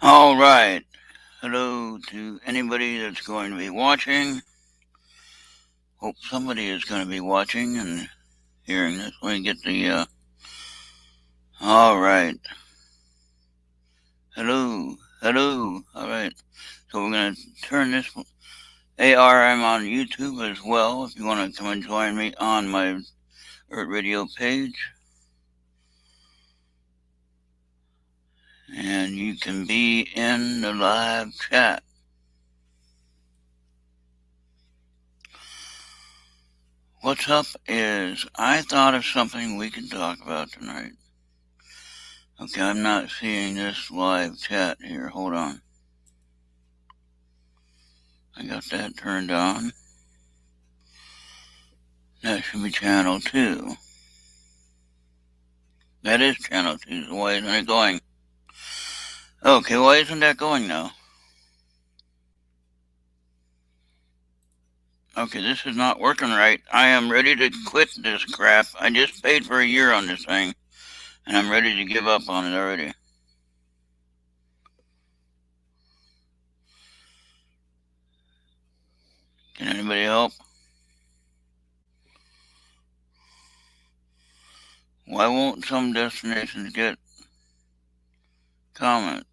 All right. Hello to anybody that's going to be watching. Hope somebody is going to be watching and hearing this. Let me get the. All right. Hello. Hello. All right. So we're going to turn this. I'm on YouTube as well. If you want to come and join me on my Errt Radio page. And you can be in the live chat. What's up is I thought of something we can talk about tonight. Okay, I'm not seeing this live chat here. Hold on. I got that turned on. That should be channel 2. That is channel 2. So why isn't it going? Okay, why isn't that going now? Okay, this is not working right. I am ready to quit this crap. I just paid for a year on this thing, and I'm ready to give up on it already. Can anybody help? Why won't some destinations get comments?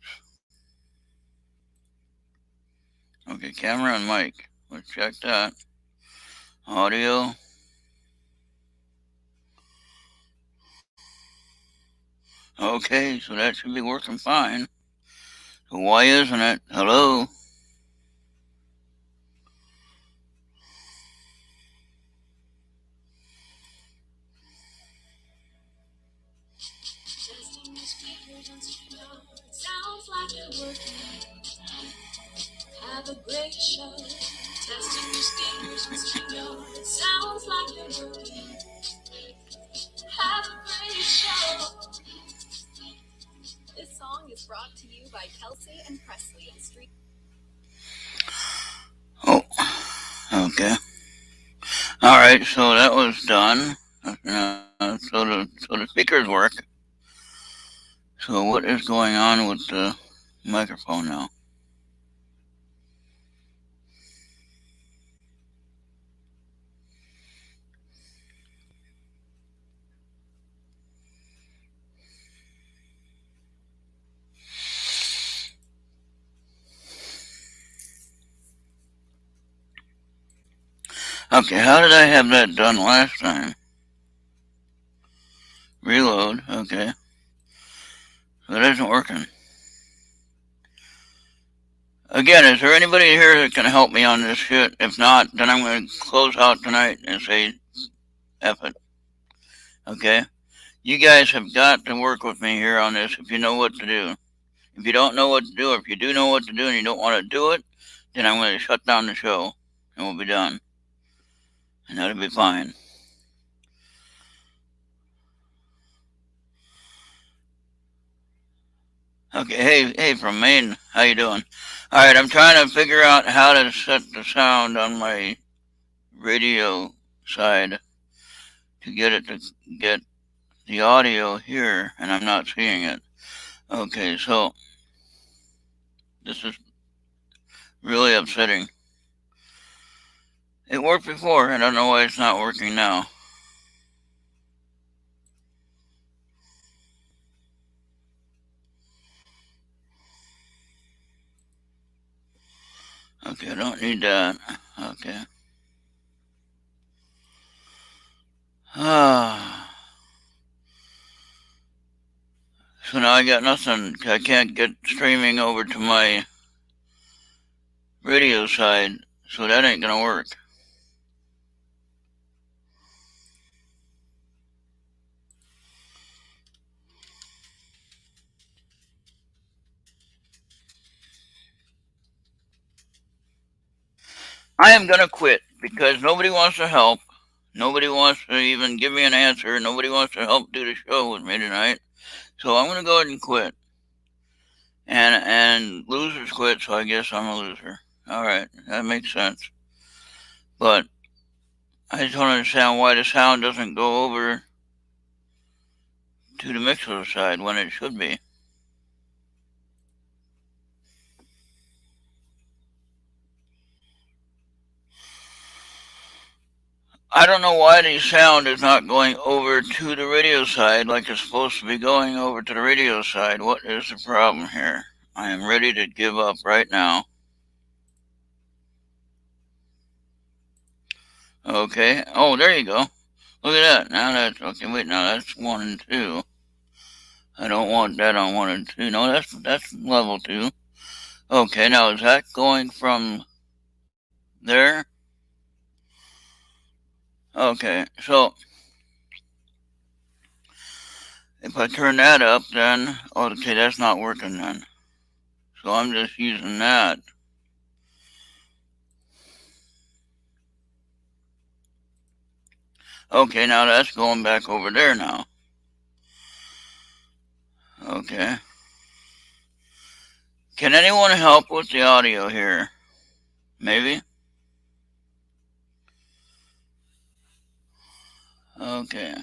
Okay, camera and mic. Let's check that. Audio. Okay, so that should be working fine. So why isn't it? Hello? Sounds like you're working. Have a great show. Testing your speakers and studio. It sounds like you're working. Have a great show. This song is brought to you by Kelsey and Presley and Street. Oh, okay. All right, so that was done. So the speakers work. So what is going on with the microphone now? Okay, how did I have that done last time? Reload, okay. So it isn't working. Again, is there anybody here that can help me on this shit? If not, then I'm going to close out tonight and say F it. Okay? You guys have got to work with me here on this if you know what to do. If you don't know what to do, or if you do know what to do and you don't want to do it, then I'm going to shut down the show and we'll be done. And that'll be fine. Okay, hey, from Maine, how you doing? All right, I'm trying to figure out how to set the sound on my radio side to get it to get the audio here, and I'm not seeing it. Okay, so this is really upsetting. It worked before. I don't know why it's not working now. Okay, I don't need that. Okay. So now I got nothing. I can't get streaming over to my radio side, so that ain't gonna work. I am gonna quit because nobody wants to help. Nobody wants to even give me an answer. Nobody wants to help do the show with me tonight. So I'm gonna go ahead and quit. And losers quit, so I guess I'm a loser. All right, that makes sense. But I just don't understand why the sound doesn't go over to the mixer side when it should be. I don't know why the sound is not going over to the radio side like it's supposed to be going over to the radio side. What is the problem here? I am ready to give up right now. Okay. Oh, there you go. Look at that. Now that's okay. Wait, now that's 1 and 2. I don't want that on 1 and 2. No, that's level 2. Okay, now is that going from there? Okay, so if I turn that up, then okay, that's not working then. So I'm just using that. Okay, now that's going back over there now. Okay. Can anyone help with the audio here? Maybe? Okay.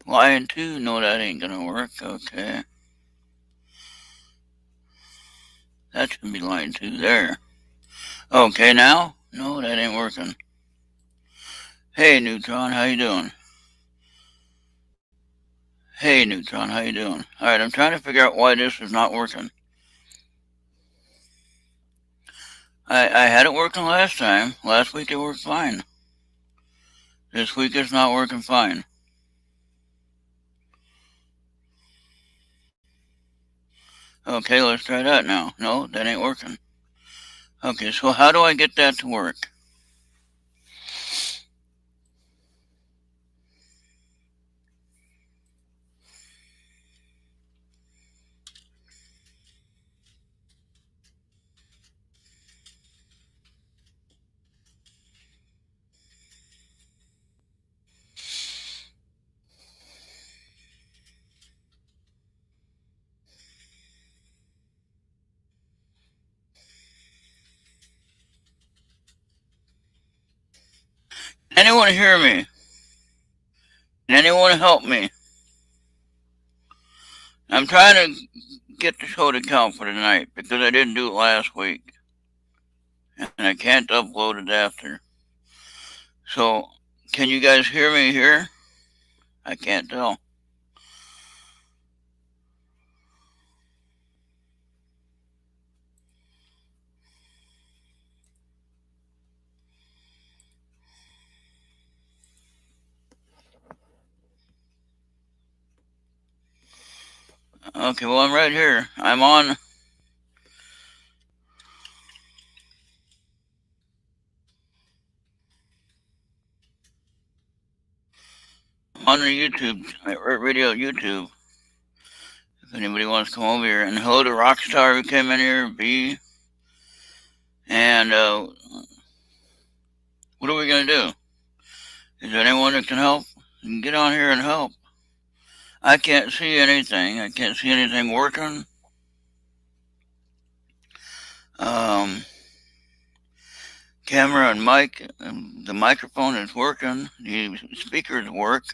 Line 2? No, that ain't gonna work. Okay. That should be line 2 there. Okay, now? No, that ain't working. Hey, Neutron, how you doing? Hey, Neutron, how you doing? Alright, I'm trying to figure out why this is not working. I had it working last time. Last week it worked fine. This week it's not working fine. Okay, let's try that now. No, that ain't working. Okay, so how do I get that to work? Can anyone hear me? Can anyone help me? I'm trying to get the show to count for tonight because I didn't do it last week. And I can't upload it after. So, can you guys hear me here? I can't tell. Okay, well, I'm right here. I'm on the YouTube, Errt Radio YouTube. If anybody wants to come over here. And hello to Rockstar who came in here, B. And what are we going to do? Is there anyone that can help? You can get on here and help. I can't see anything. I can't see anything working. Camera and mic. The microphone is working. The speakers work.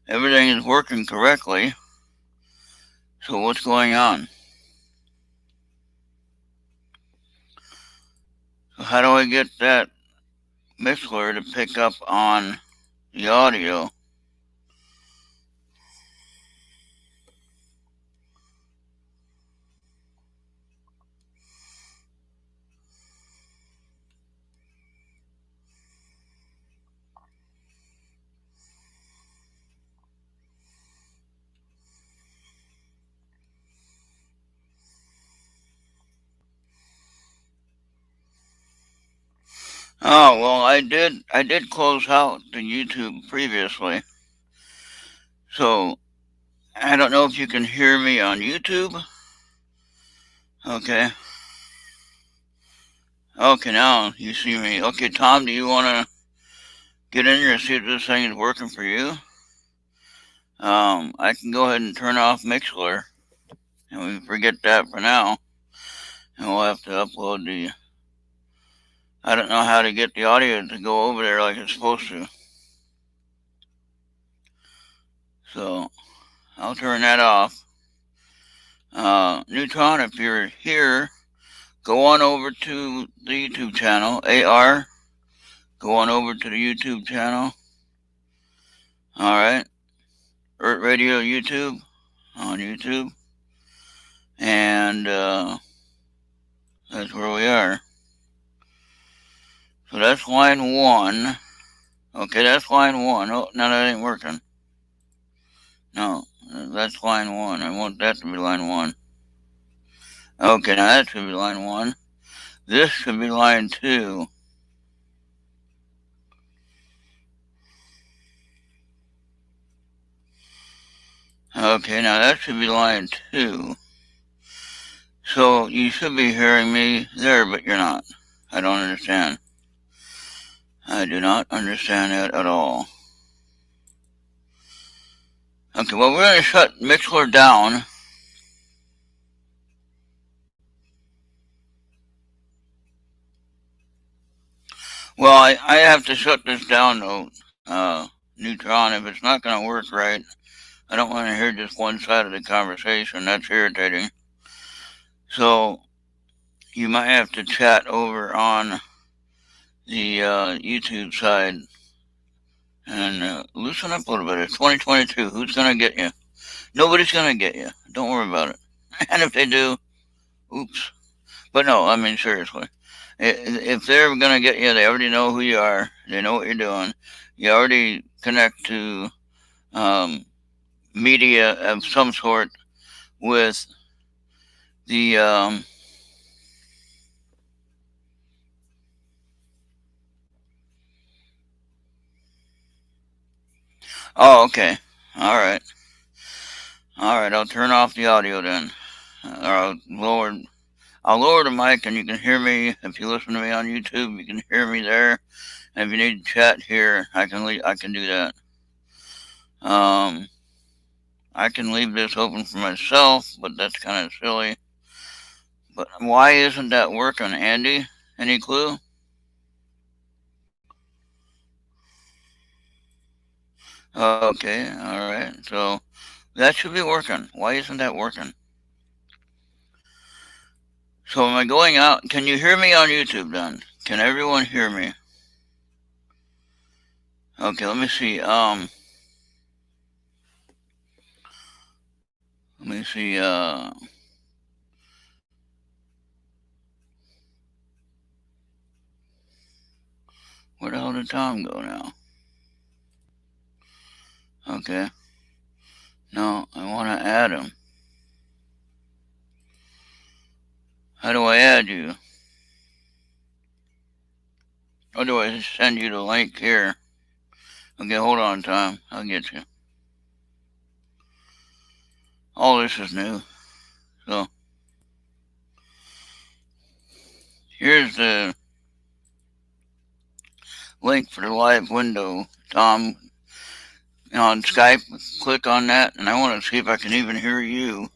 Everything is working correctly. So what's going on? So how do I get that mixer to pick up on the audio? Oh, well, I did close out the YouTube previously. So, I don't know if you can hear me on YouTube. Okay. Okay, now you see me. Okay, Tom, do you want to get in here and see if this thing is working for you? I can go ahead and turn off Mixler. And we can forget that for now. And we'll have to upload the... I don't know how to get the audio to go over there like it's supposed to. So, I'll turn that off. Neutron, if you're here, go on over to the YouTube channel. AR, go on over to the YouTube channel. All right. Errt Radio YouTube on YouTube. And that's where we are. So that's line 1. Okay, that's line 1. Oh, no, that ain't working. No, that's line 1. I want that to be line 1. Okay, now that should be line 1. This should be line 2. Okay, now that should be line 2. So you should be hearing me there, but you're not. I don't understand. I do not understand that at all. Okay, well, we're going to shut Mixler down. Well, I have to shut this down, though, Neutron. If it's not going to work right, I don't want to hear just one side of the conversation. That's irritating. So you might have to chat over on the YouTube side and loosen up a little bit. It's 2022. Who's going to get you? Nobody's going to get you. Don't worry about it. And if they do, oops. But no, I mean, seriously. If they're going to get you, they already know who you are. They know what you're doing. You already connect to media of some sort with the oh, okay. All right. All right, I'll turn off the audio then. Or I'll lower the mic and you can hear me. If you listen to me on YouTube, you can hear me there. And if you need to chat here, I can do that. I can leave this open for myself, but that's kind of silly. But why isn't that working, Andy? Any clue? Okay, all right. So that should be working. Why isn't that working? So am I going out? Can you hear me on YouTube then? Can everyone hear me? Okay, let me see. Let me see. Where the hell did Tom go now? Okay. No, I want to add him. How do I add you? Or do I send you the link here? Okay, hold on, Tom. I'll get you. All this is new. So, here's the link for the live window, Tom. On Skype, click on that, and I want to see if I can even hear you.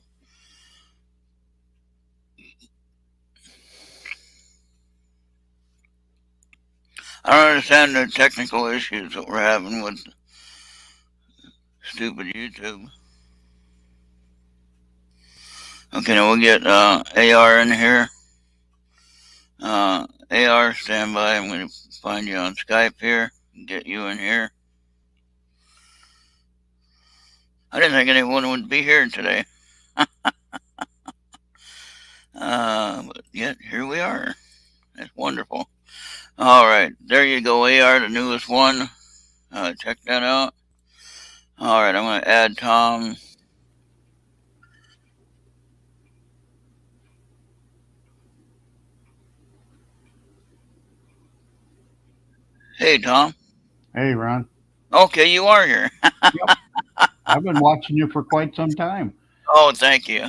I don't understand the technical issues that we're having with stupid YouTube. Okay, now we'll get AR in here. AR, stand by. I'm going to find you on Skype here and get you in here. I didn't think anyone would be here today. But yet, here we are. That's wonderful. All right, there you go, AR, the newest one. Check that out. All right, I'm going to add Tom. Hey, Tom. Hey, Ron. Okay, you are here. Yep. I've been watching you for quite some time. Oh, thank you.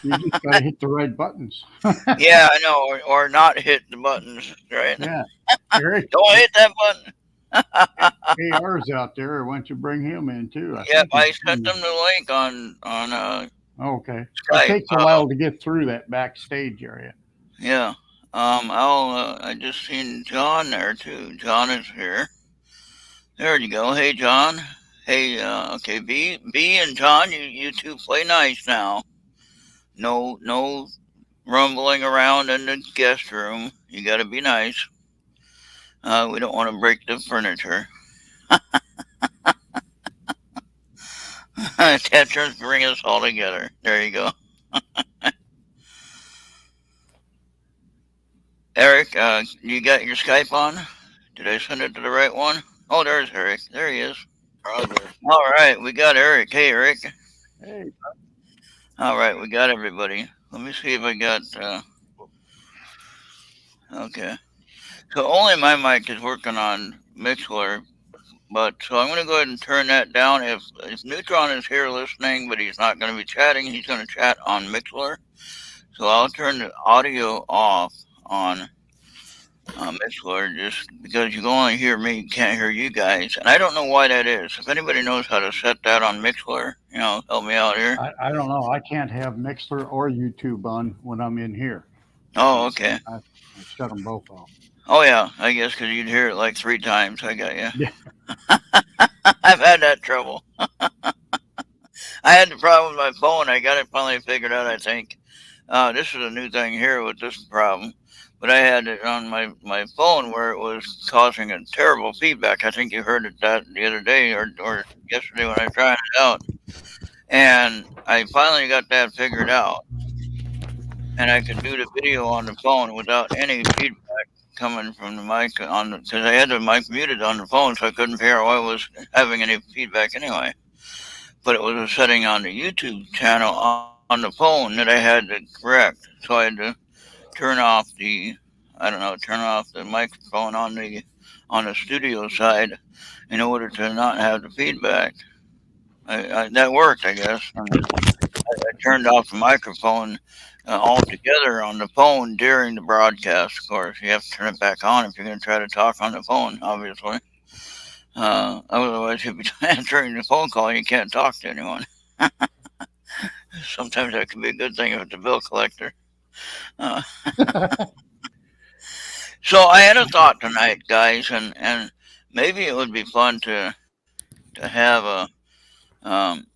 You just got to hit the right buttons. Yeah, I know, or not hit the buttons, right? Yeah. Eric, Don't hit that button. AR's out there. Why don't you bring him in too? Yep, I sent them the link on Okay. Skype. It takes a while to get through that backstage area. Yeah. I just seen John there too. John is here. There you go. Hey, John. Hey, okay, B and John, you two play nice now. No rumbling around in the guest room. You got to be nice. We don't want to break the furniture. Tetris bring us all together. There you go. Eric, you got your Skype on? Did I send it to the right one? Oh, there's Eric. There he is. Roger. All right, we got Eric. Hey, Eric. Hey, All right, we got everybody. Let me see if I got. Okay. So only my mic is working on Mixler, but so I'm going to go ahead and turn that down. If Neutron is here listening, but he's not going to be chatting, he's going to chat on Mixler. So I'll turn the audio off on Mixler just because you can only hear me, you can't hear you guys, and I don't know why that is. If anybody knows how to set that on Mixler, help me out here. I don't know. I can't have Mixler or YouTube on when I'm in here. Oh, So okay. I shut them both off. Oh yeah, I guess because you'd hear it like 3 times. I got you. Yeah. I've had that trouble. I had the problem with my phone. I got it finally figured out, I think. This is a new thing here with this problem. But I had it on my phone where it was causing a terrible feedback. I think you heard it that the other day or yesterday when I tried it out. And I finally got that figured out. And I could do the video on the phone without any feedback coming from the mic on because I had the mic muted on the phone, so I couldn't figure out why I was having any feedback anyway. But it was a setting on the YouTube channel on the phone that I had to correct. So I had to turn off turn off the microphone on the studio side in order to not have the feedback. That worked, I guess. And I turned off the microphone altogether on the phone during the broadcast. Of course, you have to turn it back on if you're going to try to talk on the phone, obviously. Otherwise, you'll be answering the phone call and you can't talk to anyone. Sometimes that can be a good thing if it's a bill collector. Uh, so I had a thought tonight, guys, and maybe it would be fun to have um,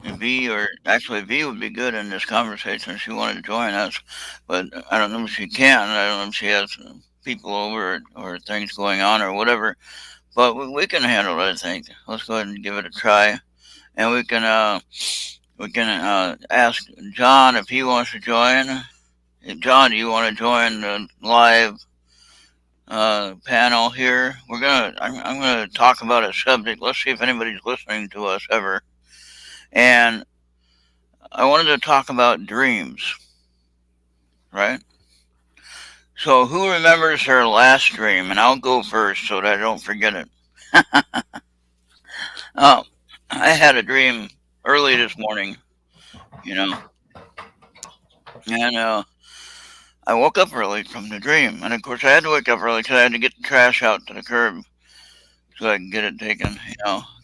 V, or actually V would be good in this conversation if she wanted to join us, but I don't know if she can. I don't know if she has people over or things going on or whatever. But we can handle it. I think. Let's go ahead and give it a try, and we can ask John if he wants to join. John, do you want to join the live panel here? I'm gonna talk about a subject. Let's see if anybody's listening to us ever. And I wanted to talk about dreams, right? So who remembers their last dream? And I'll go first so that I don't forget it. Oh, I had a dream early this morning, you know, and I woke up early from the dream, and of course I had to wake up early because I had to get the trash out to the curb so I can get it taken,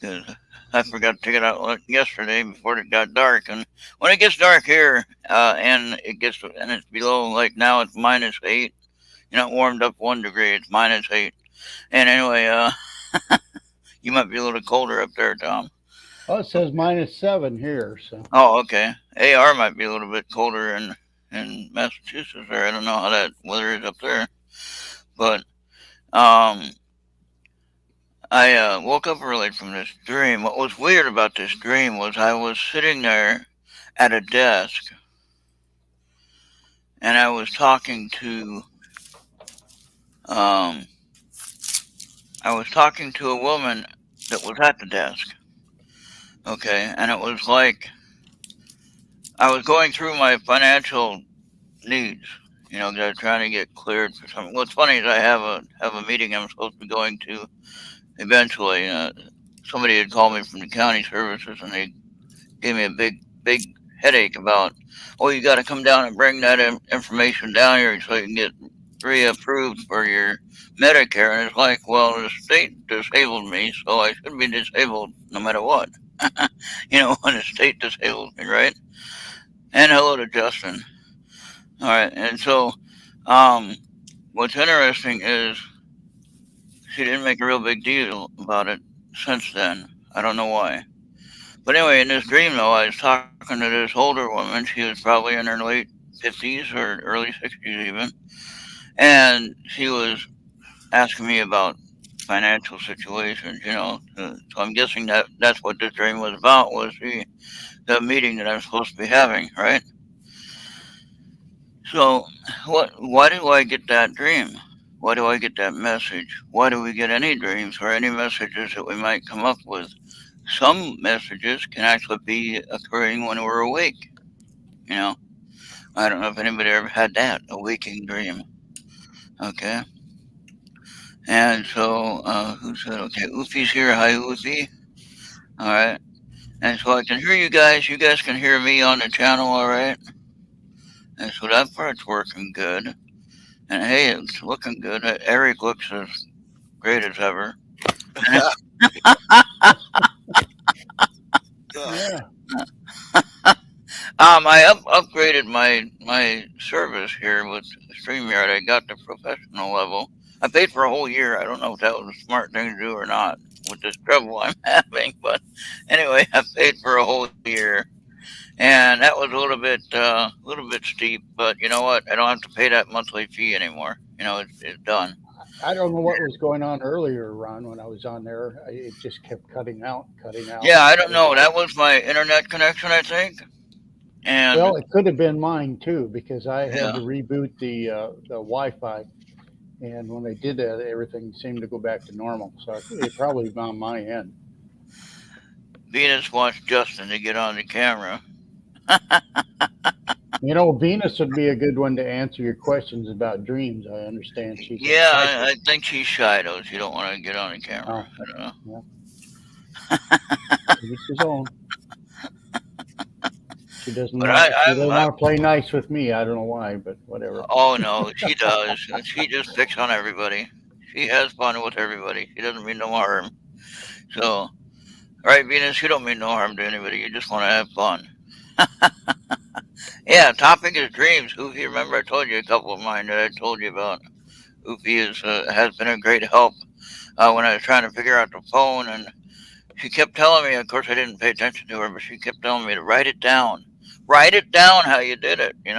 because I forgot to take it out yesterday before it got dark. And when it gets dark here, and it's below, like now it's -8. It warmed up 1 degree. It's -8. And anyway, you might be a little colder up there, Tom. Oh, it says -7 here. So Oh, okay. AR might be a little bit colder in Massachusetts, or I don't know how that weather is up there. But um, I woke up early from this dream. What was weird about this dream was I was sitting there at a desk, and um, I was talking to a woman that was at the desk. Okay, and it was like I was going through my financial needs. 'Cause I was trying to get cleared for something. What's funny is I have a meeting I'm supposed to be going to eventually. Somebody had called me from the county services, and they gave me a big headache about, oh, you got to come down and bring that information down here so you can get reapproved for your Medicare. And it's like, well, the state disabled me, so I should be disabled no matter what. When the state disabled me, right? And hello to Justin. All right, and so um, what's interesting is she didn't make a real big deal about it since then. I don't know why, But anyway, in this dream though, I was talking to this older woman. She was probably in her late 50s or early 60s even, and she was asking me about financial situations. So I'm guessing that that's what this dream was about, was the meeting that I'm supposed to be having, right? So, why do I get that dream? Why do I get that message? Why do we get any dreams or any messages that we might come up with? Some messages can actually be occurring when we're awake. You know, I don't know if anybody ever had that, a waking dream. Okay. And so, who said, okay, Ufi's here. Hi, Ufi. All right. And so I can hear you guys. You guys can hear me on the channel, all right? And so that part's working good. And hey, it's looking good. Eric looks as great as ever. Yeah. I upgraded my service here with StreamYard. I got the professional level. I paid for a whole year. I don't know if that was a smart thing to do or not with this trouble I'm having, but anyway, I paid for a whole year, and that was a little bit steep. But you know what? I don't have to pay that monthly fee anymore. It's done. I don't know what was going on earlier, Ron, when I was on there. It just kept cutting out, Yeah, I don't cutting know. out. That was my internet connection, I think, and Well, it could have been mine too because I had yeah. to reboot the Wi-Fi, and when they did that, everything seemed to go back to normal. So it probably was on my end. Venus wants Justin to get on the camera. You know, Venus would be a good one to answer your questions about dreams. I understand she's a Yeah, psychic. I think she's shy though. She don't want to get on the camera. Oh, I don't know. yeah, each his own. She doesn't But want. She doesn't I'm want to play nice with me. I don't know why, but whatever. oh no, she does. She just picks on everybody. She has fun with everybody. She doesn't mean no harm. So, right, Venus, you don't mean no harm to anybody. You just want to have fun. Yeah, topic is dreams. Hoofy, remember I told you a couple of mine that I told you about. Hoofy has been a great help when I was trying to figure out the phone, and she kept telling me. Of course, I didn't pay attention to her, but she kept telling me to write it down. Write it down how you did it. And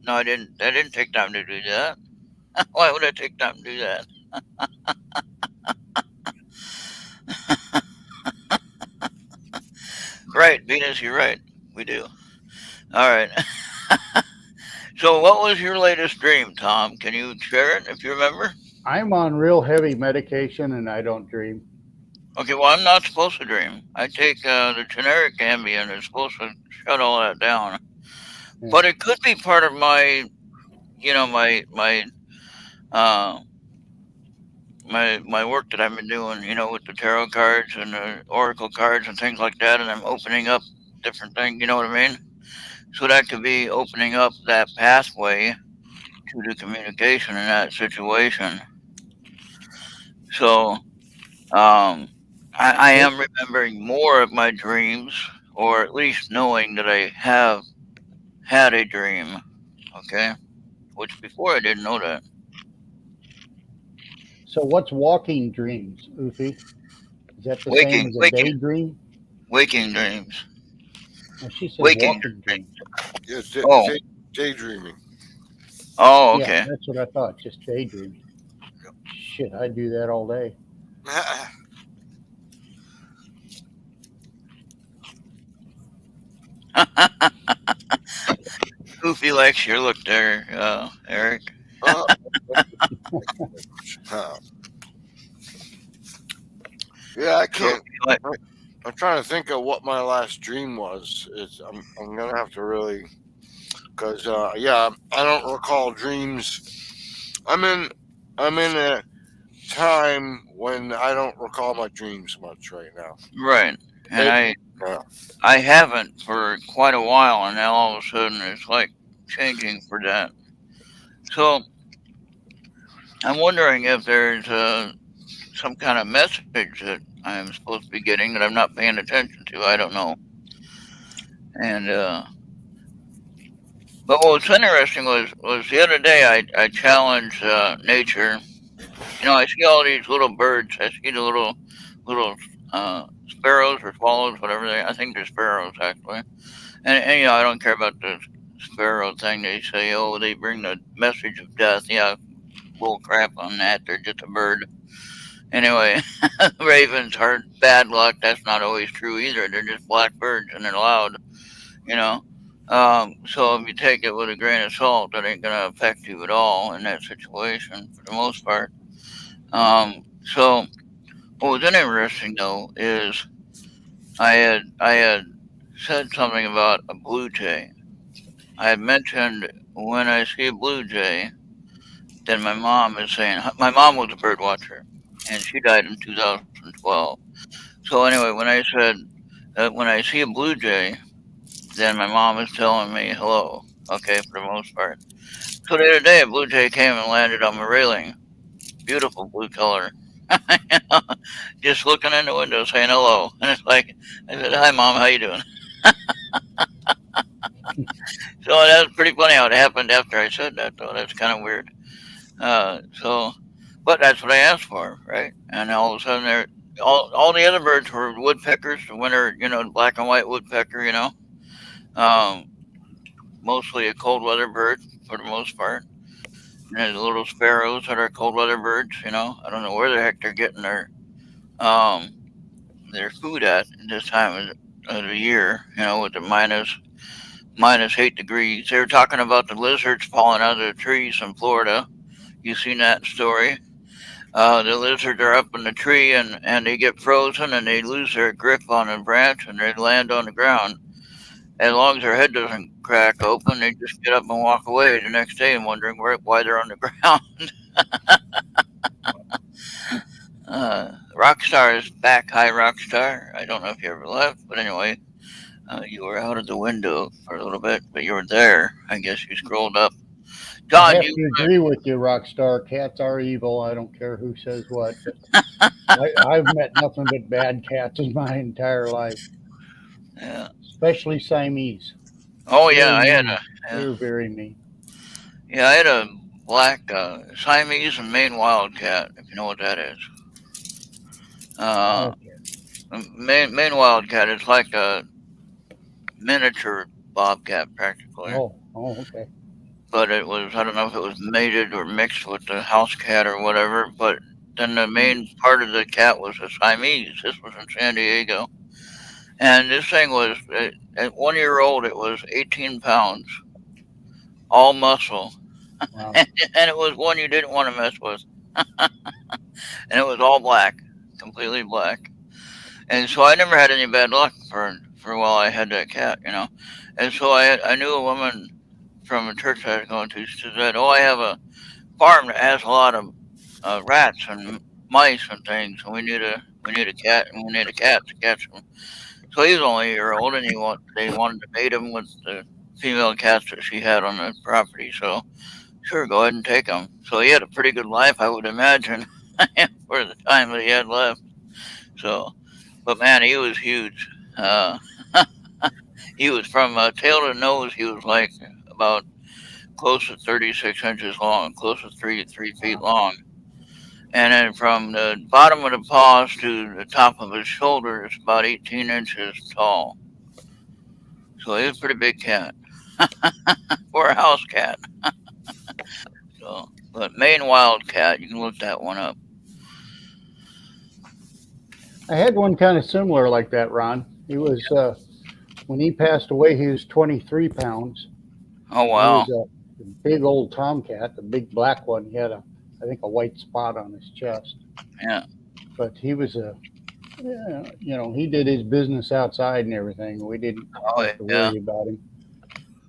no, I didn't. I didn't take time to do that. Why would I take time to do that? Right, Venus, you're right. We do. All right. So, what was your latest dream, Tom? Can you share it if you remember? I'm on real heavy medication and I don't dream. Okay, well, I'm not supposed to dream. I take the generic Ambien. It's supposed to shut all that down. Yeah. But it could be part of my uh, my work that I've been doing. With the tarot cards and the oracle cards and things like that. And I'm opening up different things. You know what I mean? So that could be opening up that pathway to the communication in that situation. So I It, am remembering more of my dreams, or at least knowing that I have had a dream. Okay, which before I didn't know that. so what's walking dreams, Ufi? Is that the same Waking, as a waking, daydream? waking dreams. Well, she said Waking walking dreams. dreams. Yes, Oh, daydreaming. oh, Yeah, okay. that's what I thought. Just daydreams. Shit, I do that all day. Goofy likes your look there, Eric. uh, uh, yeah, I So, can't. I'm trying to think of what my last dream was. I'm gonna have to really, because yeah, I don't recall dreams. I'm in a time when I don't recall my dreams much right now. right, and Maybe, uh, I haven't for quite a while, and now all of a sudden it's like changing for that. So I'm wondering if there's some kind of message that I'm supposed to be getting that I'm not paying attention to. I don't know. And but what was interesting was the other day I challenged nature. I see all these little birds. I see the little sparrows or swallows, whatever they. I think they're sparrows actually. And I don't care about the sparrow thing. They say, oh, they bring the message of death. Yeah, bull crap on that. They're just a bird. Anyway, ravens are bad luck. That's not always true either. They're just black birds and they're loud. You know. So if you take it with a grain of salt, that ain't gonna affect you at all in that situation for the most part. So what was interesting though is I had said something about a blue jay. I had mentioned when I see a blue jay, then my mom is saying my mom was a bird watcher, and she died in 2012. So anyway, when I said when I see a blue jay, then my mom is telling me hello. Okay, for the most part. So the other day, a blue jay came and landed on my railing. Beautiful blue color. Just looking in the window, saying hello, and it's like I said, "Hi, mom. How you doing?" So that was pretty funny how it happened after I said that, though. That's kind of weird. So, but that's what I asked for, right? And all of a sudden, all the other birds were woodpeckers. The winter, black and white woodpecker, um, mostly a cold weather bird for the most part. And there's little sparrows that are cold weather birds. I don't know where the heck they're getting um, their food at this time of the year. With the -8 degrees. They were talking about the lizards falling out of the trees in Florida. You seen that story? The lizards are up in the tree and they get frozen and they lose their grip on a branch and they land on the ground. As long as their head doesn't crack open, they just get up and walk away the next day and wondering why they're on the ground. Rockstar is back. Hi, Rockstar. I don't know if you ever left, but anyway, you were out of the window for a little bit, but you were there. I guess you scrolled up. I Don, have you. to agree with you, Rockstar. Cats are evil. I don't care who says what, but I've met nothing but bad cats in my entire life, Yeah. especially Siamese. Oh yeah, Very I had mean. a. Yeah, They're very mean. yeah, I had a black Siamese and Maine wildcat. If you know what that is. Uh, Okay. Maine wildcat is like a miniature bobcat practically, Okay. but it was I don't know if it was mated or mixed with the house cat or whatever. But then the main part of the cat was a Siamese. This was in San Diego, and this thing was at 1 year old. It was 18 pounds, all muscle, Wow. and it was one you didn't want to mess with, and it was all black, completely black. And so I never had any bad luck for a while. I had that cat. And so I knew a woman from a church I was going to. She said, "Oh, I have a farm that has a lot of rats and mice and things, and we need a cat, and we need a cat to catch them." So he was only 1 year old, and they wanted to mate him with the female cats that she had on the property. So sure, go ahead and take him. So he had a pretty good life, I would imagine, for the time that he had left. So, but man, he was huge. Uh, he was from tail to nose. He was like about close to 36 inches long, close to 3 feet Wow. long. And then from the bottom of the paws to the top of his shoulder is about 18 inches tall. So he was a pretty big cat for a house cat. So, but Maine Wildcat, you can look that one up. I had one kind of similar like that, Ron. He was when he passed away. He was 23 pounds. Oh He wow, was a big old tomcat, the big black one. He had I think, a white spot on his chest. yeah, But he was yeah, he did his business outside and everything. We didn't oh have to yeah. worry about him.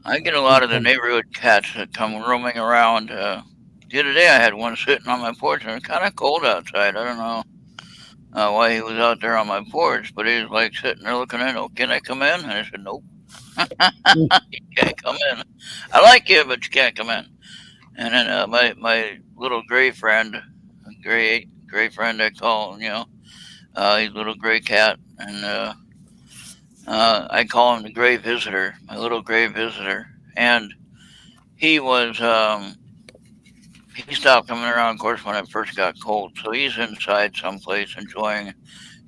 I get a He lot of the come, neighborhood cats that come roaming around. The other day I had one sitting on my porch, and it was kind of cold outside. I don't know why he was out there on my porch, but he was like sitting there looking in. Oh, can I come in? And I said, nope, you can't come in. I like you, but you can't come in. And then my little gray friend I call him, he's a little gray cat, and I call him the gray visitor, my little gray visitor, and he was he stopped coming around, of course, when it first got cold. So he's inside someplace enjoying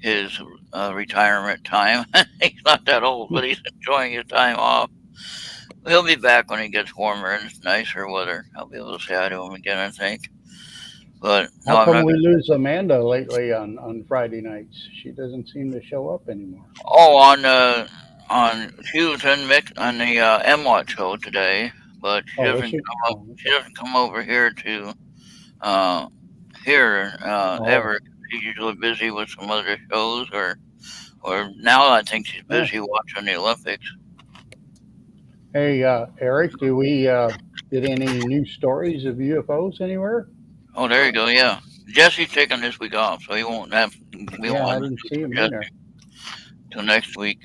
his retirement time. He's not that old, but he's enjoying his time off. He'll be back when it gets warmer and it's nicer weather. I'll be able to say hi to him again, I think. But no, How I'm come not. we lose Amanda lately on Friday nights? She doesn't seem to show up anymore. Oh, on she was in mix on the MWAT show today, but she Oh, is doesn't she? come up. Oh, She okay. doesn't come over here to uh, here Oh, ever. She's usually busy with some other shows, or now I think she's oh. busy watching the Olympics. Hey, Eric, do we get any new stories of UFOs anywhere? Oh, there you go. Yeah, Jesse's taking this week off, so he won't have. We Yeah, won't I have didn't see him in Jesse there. till next week.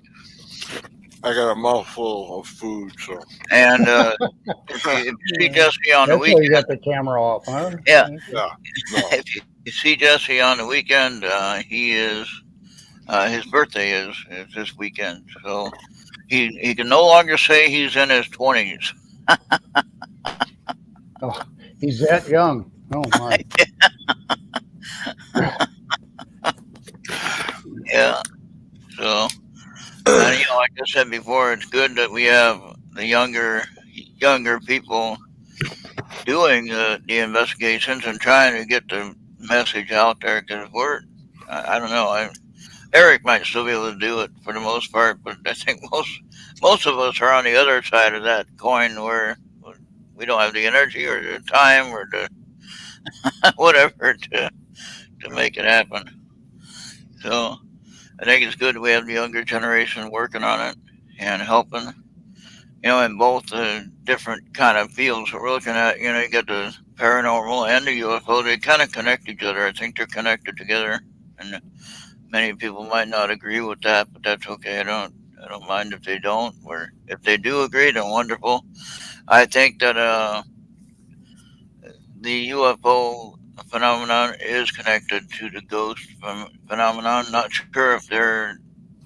I got a mouthful of food, so And if you see Yeah. Jesse on the That's why weekend, you got the camera off, huh? yeah, Okay. yeah, no. if you see Jesse on the weekend, he is his birthday is this weekend, so he can no longer say he's in his 20s. Oh, he's that young. Oh my. Yeah, so and like I said before, it's good that we have the younger people doing the investigations and trying to get the message out there because I don't know. Eric might still be able to do it for the most part, but I think most of us are on the other side of that coin where we don't have the energy or the time or the whatever to make it happen. So I think it's good we have the younger generation working on it and helping. In both the different kind of fields that we're looking at. You got the paranormal and the UFO. They kind of connect each other. I think they're connected together, and many people might not agree with that, but that's okay. I don't mind if they don't, or if they do agree, then wonderful. I think that the UFO phenomenon is connected to the ghost phenomenon. Not sure if they're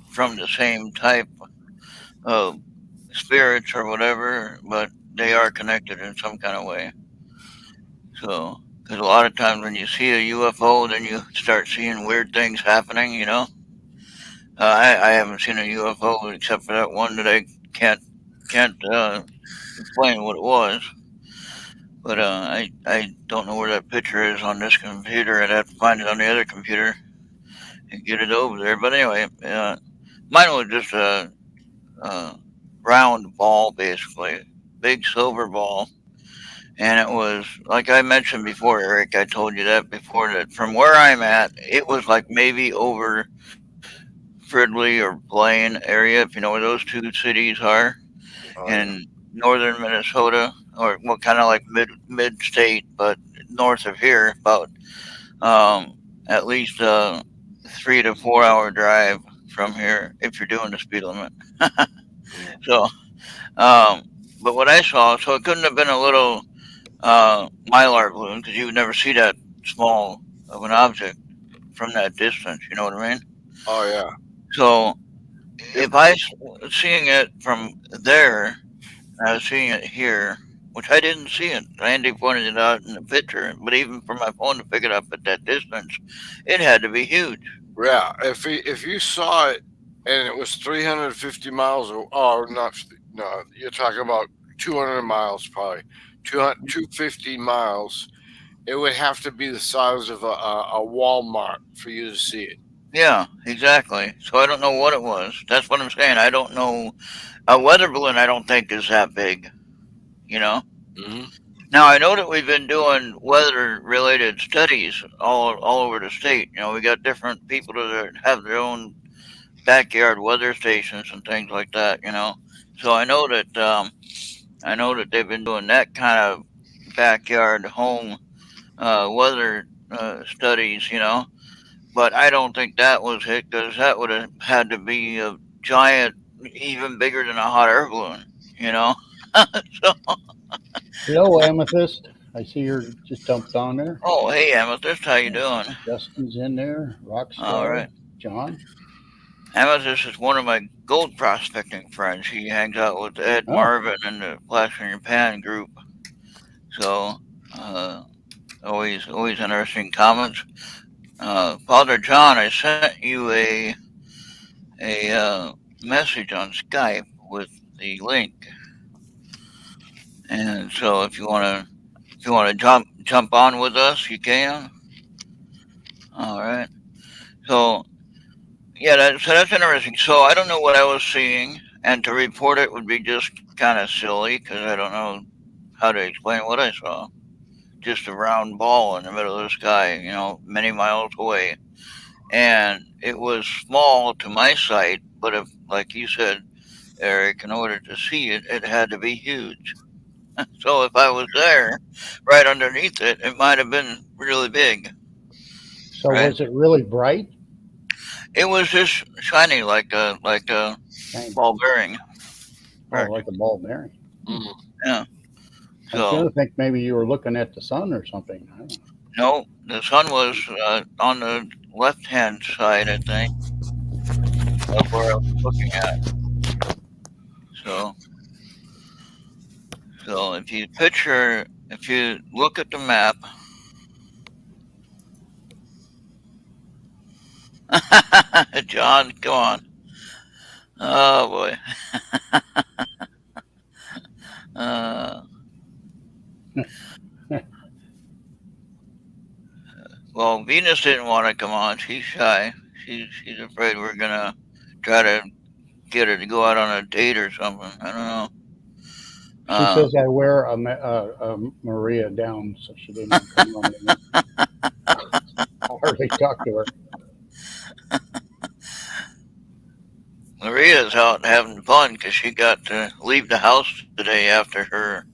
from the same type of spirits or whatever, but they are connected in some kind of way. So, because a lot of times when you see a UFO, then you start seeing weird things happening. I haven't seen a UFO except for that one that I can't explain what it was. But I don't know where that picture is on this computer. I'd have to find it on the other computer and get it over there. But anyway, mine was just a round ball, basically, big silver ball. And it was like I mentioned before, Eric. I told you that before. That from where I'm at, it was like maybe over Fridley or Blaine area, if you know where those two cities are Oh yeah. in northern Minnesota, or well, kind of like mid state, but north of here, about at least a 3 to 4 hour drive from here if you're doing the speed limit. Mm. So, um, but what I saw, so it couldn't have been a little mylar balloon because you would never see that small of an object from that distance. You know what I mean? Oh yeah. So It, if I seeing it from there, and I was seeing it here, which I didn't see it. Randy pointed it out in the picture, but even from my phone to pick it up at that distance, it had to be huge. yeah. If you saw it and it was 350 miles, or not, no, you're talking about 200 miles, probably 200, 250 miles. It would have to be the size of a Walmart for you to see it. Yeah, exactly. So I don't know what it was. That's what I'm saying. I don't know. A weather balloon, I don't think is that big. You know. Hmm. Now I know that we've been doing weather-related studies all over the state. We got different people that have their own backyard weather stations and things like that. So I know that they've been doing that kind of backyard home weather studies. But I don't think that was it because that would have had to be a giant, even bigger than a hot air balloon. You know. So, Hello, Amethyst. I see you're just jumped on there. oh hey Amethyst, how you Yeah. doing? Justin's in there. All Rockstar. right. John. Amethyst is one of my gold prospecting friends. He hangs out with Ed Oh, Marvin and the Flash in Your Pan group. So, uh, always interesting comments. Father John, I sent you a message on Skype with the link, and so if you want to jump on with us, you can. All right. So yeah, that's interesting. So I don't know what I was seeing, and to report it would be just kind of silly because I don't know how to explain what I saw. Just a round ball in the middle of the sky, many miles away, and it was small to my sight. But if, like you said, Eric, in order to see it, it had to be huge. So if I was there, right underneath it, it might have been really big, So right? was it really bright? It was just shiny like a Shiny. ball bearing. Oh, Right. like a ball bearing. Hmm. Mm. Yeah. I was So going to think maybe you were looking at the sun or something. I don't know. no, the sun was on the left hand side, I think, of where I was looking at. So so if you look at the map, John, come on. Oh boy. Uh, well, Venus didn't want to come on. She's shy. She's afraid we're gonna try to get her to go out on a date or something. I don't know. She Uh, says I wear a Maria down, so she didn't even come on with me. I hardly talk to her. Maria's out having fun because she got to leave the house today after her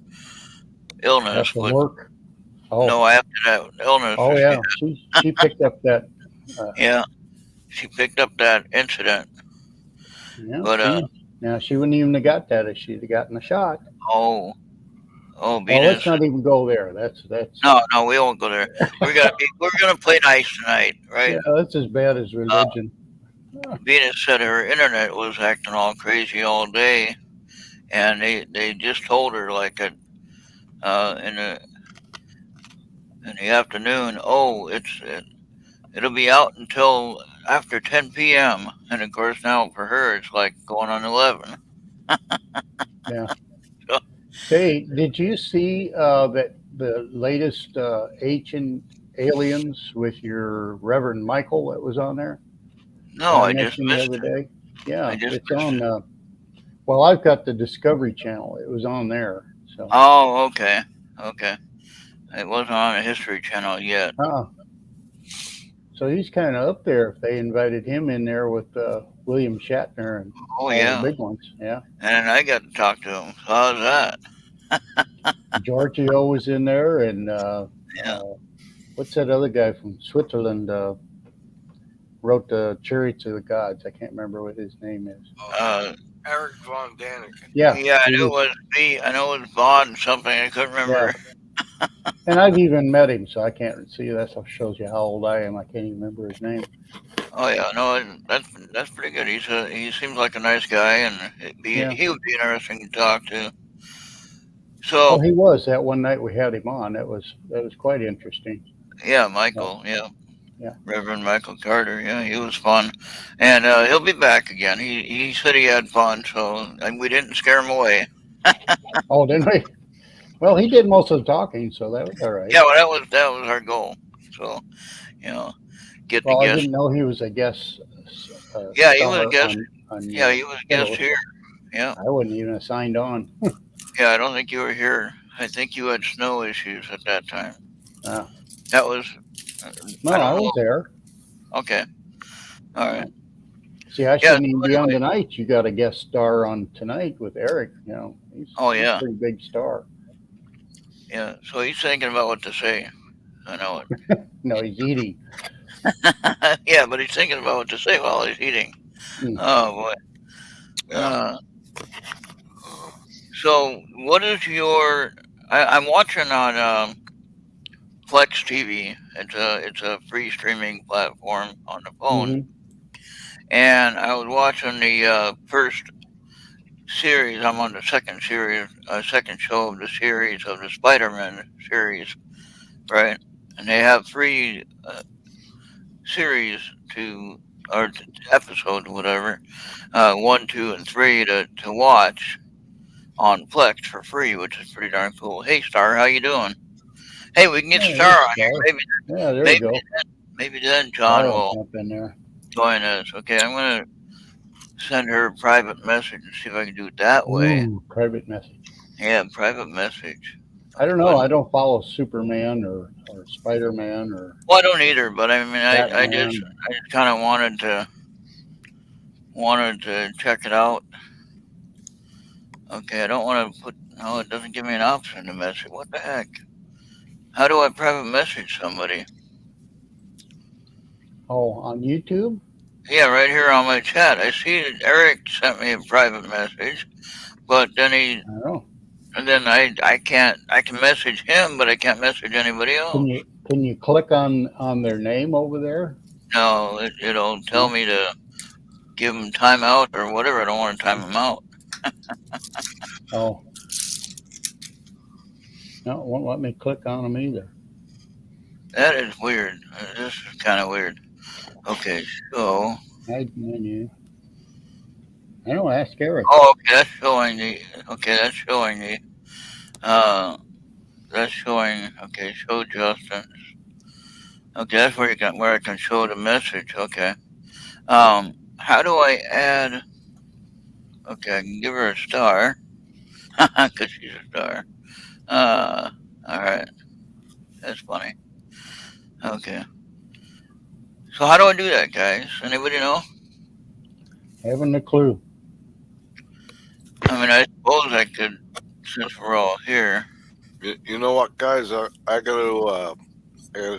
illness. After With work. Oh, no after that illness, oh she yeah. She picked up that. Uh, yeah she picked up that incident. yeah, But she wouldn't even have got that if she'd have gotten a shot. oh Well, let's Venus. not even go there. That's No, we won't go there. We're gonna play nice tonight, right? yeah, that's as bad as Uh, religion. Venus said her internet was acting all crazy all day, and they just told her like at in the afternoon. Oh, it'll be out until after 10 p.m. And of course now for her it's like going on 11. Yeah. So, Hey, did you see that the latest ancient aliens with your Reverend Michael that was on there no, that I I just mentioned the missed other it. day? I Yeah, just it's missed on. it. Well, I've got the Discovery Channel. It was on there. So, Oh, okay, okay. It wasn't on the History Channel yet. uh, so he's kind of up there. If they invited him in there with William Shatner and Oh all the yeah, big ones, yeah. and I got to talk to him. So how's that? Giorgio was in there, and Yeah. what's that other guy from Switzerland? Wrote the Chariots of the Gods. I can't remember what his name is. Uh, Eric von Daniken. Yeah, yeah, I he knew it was. was B. I know it was Vaughn something. I couldn't Yeah, remember. and I've even met him, so I can't see. That shows you how old I am. I can't even remember his name. Oh yeah, no, that's pretty good. He seems like a nice guy, and Yeah. he would be interesting to talk to. Well, So he was that one night we had him on. That was quite interesting. yeah, So, Michael, yeah, yeah. Reverend Michael Carter, yeah, he was fun, and he'll be back again. He said he had fun, so and we didn't scare him away. Oh, didn't we? Well, he did most of the talking, so that was all right. Yeah, well, that was our goal. So you know, get the Well, I guest. didn't know he was a guest Yeah, he was a star guest. on Yeah, he was a guest Phyllis. here. Yeah, I wouldn't even have signed on. yeah. I don't think you were here. I think you had snow issues at that time. Uh, That was. uh, no, I I don't know. was there. Okay. All right. No. See, I Yeah. shouldn't even So be on anyway. tonight. You got a guest star on tonight with Eric. Oh He's a yeah. pretty big star. Yeah. So he's thinking about what to say. I know No, he's eating. it. Yeah, but he's thinking about what to say while he's eating. Mm. Oh boy. Yeah. So what is your? I'm watching on Flex TV. It's a free streaming platform on the phone, Hmm. and I was watching the first series. I'm on the second show of the series of the Spider-Man series, right? And they have three series to or episode, whatever, 1, 2, and 3 to watch on Plex for free, which is pretty darn cool. Hey, Star, how you doing? Hey, we can get Oh, Star there's on here. Star. Maybe, Yeah, there you maybe, go. maybe then John I'll will jump in there. join us. Okay, I'm gonna send her a private message and see if I can do it that way. Ooh, private message. Yeah, private message. I don't know. I don't follow Superman or Spider Man or Well, I don't either, but I mean, I Batman. just kind of wanted to check it out. Okay, I don't want to put. No, it doesn't give me an option to message. What the heck? How do I private message somebody? Oh, on YouTube? Yeah, right here on my chat. I see that Eric sent me a private message, but then I don't know. I can't. I can message him, but I can't message anybody else. Can you click on their name over there? No, it'll tell me to give him timeout or whatever. I don't want to time him out. Oh, no, it won't let me click on them either. That is weird. This is kind of weird. Okay, so. Hide menu. I don't ask Eric. Oh, okay, that's showing the. Okay, that's showing the. That's showing. Okay, show Justin. Okay, that's where I can show the message. Okay. How do I add? Okay, I can give her a star, cause she's a star. All right, that's funny. Okay. So how do I do that, guys? Anybody know? Haven't a clue. I mean, I suppose I could, since we're all here. You know what, guys? I gotta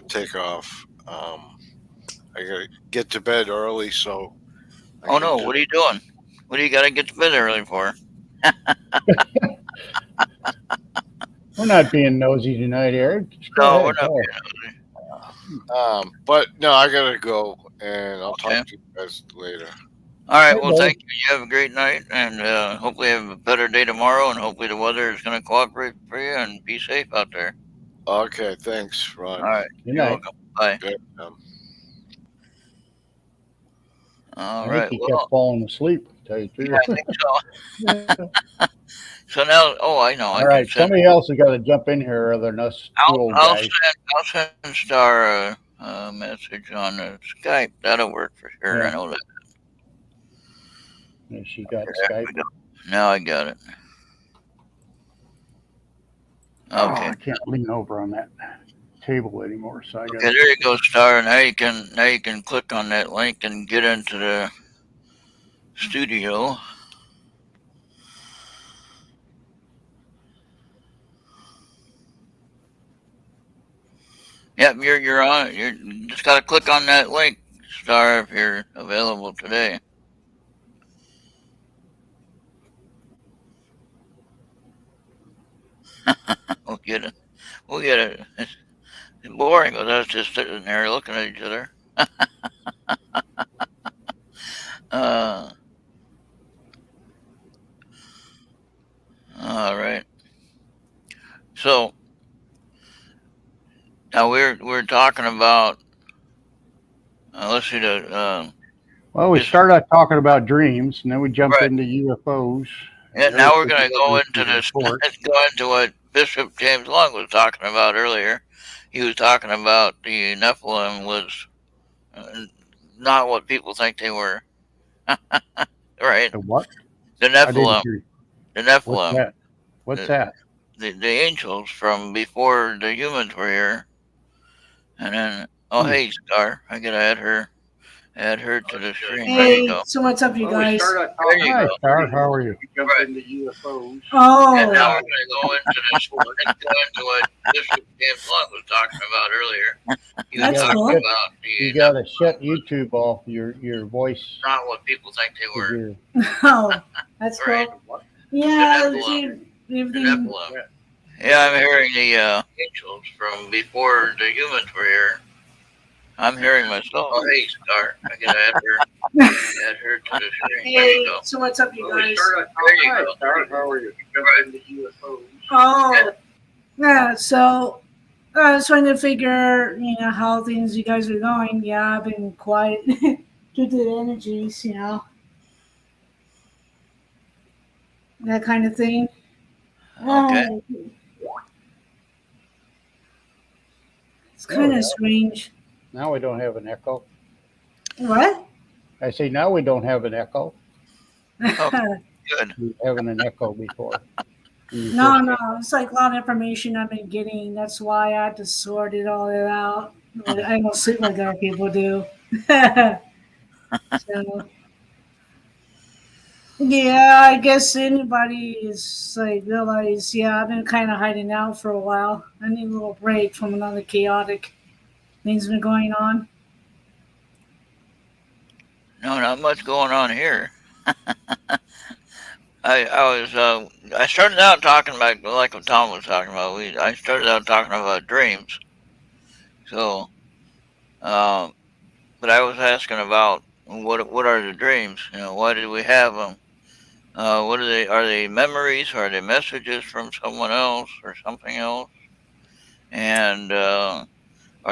take off. I gotta get to bed early, so. Oh no, what are you doing? What do you got to get to bed early for? We're not being nosy tonight, Eric. Just go No, ahead. we're not. But no, I gotta go, and I'll Okay. talk to you guys later. All right. Hey, Well, buddy. thank you. You have a great night, and hopefully have a better day tomorrow, and hopefully the weather is going to cooperate for you, and be safe out there. Okay, thanks, Ron. All right. Good You're night. welcome. Bye. Good. All I right. think he Well, kept falling asleep, to tell you the yeah, I truth. think so. So now, oh, I know. All I right, can send. somebody else has got to jump in here other than us two old guys. I'll send Star a message on Skype. That'll work for sure. Yeah. I know that. Yeah, she got There we Skype. go. Now I got it. Oh, Okay. I can't lean over on that table anymore, so I got. Okay, there you go, Star. Now you can click on that link and get into the studio. Yep, you're on it. You just gotta click on that link, Star, if you're available today. We'll get it. We'll get it. It's boring with us just sitting there looking at each other. uh, all right. So now we're talking about. Let's see the. Well, we Just- started out talking about dreams, and then we jumped Right. into UFOs. Yeah, and now we're everything going to go that into we this. report. Let's go into what Bishop James Long was talking about earlier. He was talking about the Nephilim was not what people think they were. Right? The what? The I didn't Nephilim. hear. The What's Nephilim. that? What's that? The angels from before the humans were here. And then, oh, hey, Star. I got to add her to the stream. There you Hey, go. so what's up, you guys? There you Hi, go. Star. How are you? Right. into UFOs. And Oh, now we're going to go into this. We're going to go into what Bishop James Long was talking about earlier. He was That's talking cool. about You the got to shut YouTube off. Your voice. not what people think they were. Your, oh, that's Right. cool. Yeah, The dude, The everything. Nephilim. Yeah, I'm hearing the angels from before the humans were here. I'm hearing myself. Oh, hey, Star. I got to add her to the stream. There you Hey, go. so what's up, you guys? There you go. Star, how are you? Right. Oh, yeah. So I was trying to figure, how things you guys are going. Yeah, I've been quiet, due to the energies, that kind of thing. Okay. Uh, it's Oh, kind yeah. of strange. Now we don't have an echo. What? I say now we don't have an echo. Okay. Good. We were having an echo before. When you No, first no, it's like a lot of information I've been getting. That's why I had to sort it all out. I don't sleep like other people do. So, yeah, I guess anybody is like realize, yeah, I've been kind of hiding out for a while. I need a little break from another chaotic things been going on. No, not much going on here. I started out talking about like what Tom was talking about. I started out talking about dreams. So, um, but I was asking about what are the dreams? Why did we have them? What are they? Are they memories? Are they messages from someone else or something else? And are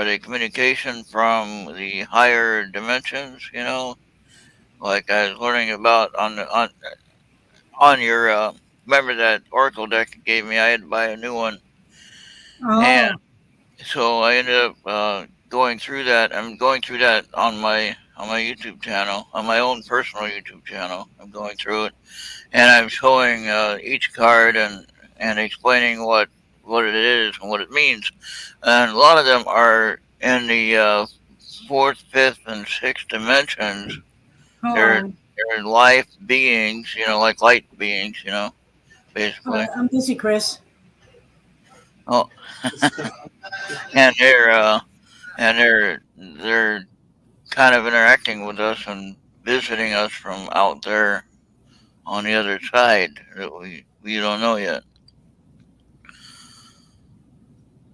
they communication from the higher dimensions? Like I was learning about on your. Remember that Oracle deck you gave me? I had to buy a new one, and Oh, so I ended up going through that. I'm going through that on my YouTube channel, on my own personal YouTube channel. I'm going through it, and I'm showing each card and explaining what it is and what it means. And a lot of them are in the fourth, fifth, and sixth dimensions. hold They're on. they're life beings, like light beings, basically. I'm busy, Chris. Oh, and they're kind of interacting with us and visiting us from out there on the other side that we don't know yet.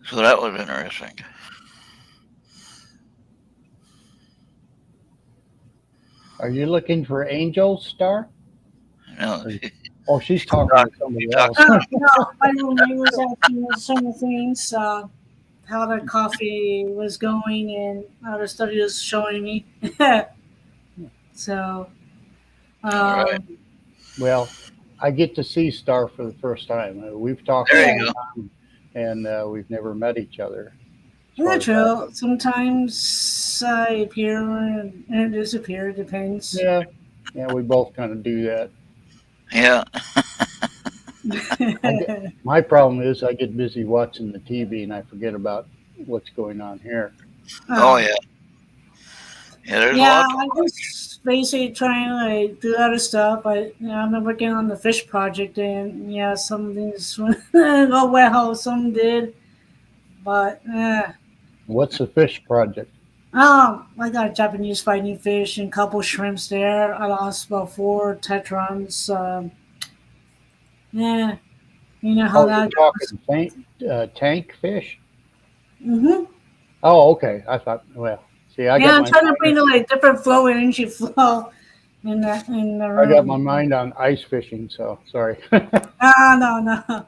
So that was interesting. Are you looking for angels, Star? You know, Oh, she's talking talk, to somebody talk, else. No, my roommate was asking us some things, how the coffee was going and how the study was showing me. So, all right, um, Well, I get to see Star for the first time. We've talked a there yeah, you long go. time, and we've never met each other, as yeah, far as I true. know. Sometimes I appear and disappear, depends. Yeah, yeah, we both kind of do that. Yeah, I get, my problem is I get busy watching the TV and I forget about what's going on here. oh Oh, yeah, yeah. There's a yeah, lot to I just basically trying to like do other stuff. I've been working on the fish project, and yeah, some things go well, some did, but What's the fish project? I got Japanese fighting fish and a couple shrimps there. I lost about four tetrons. Yeah, you know how Oh, you're that goes. talking tank fish? Hmm. Oh, okay. I thought, well, see, Yeah, I'm trying to bring the like different flow energy flow in the I got my room. mind on ice fishing, so sorry. Ah, no, no.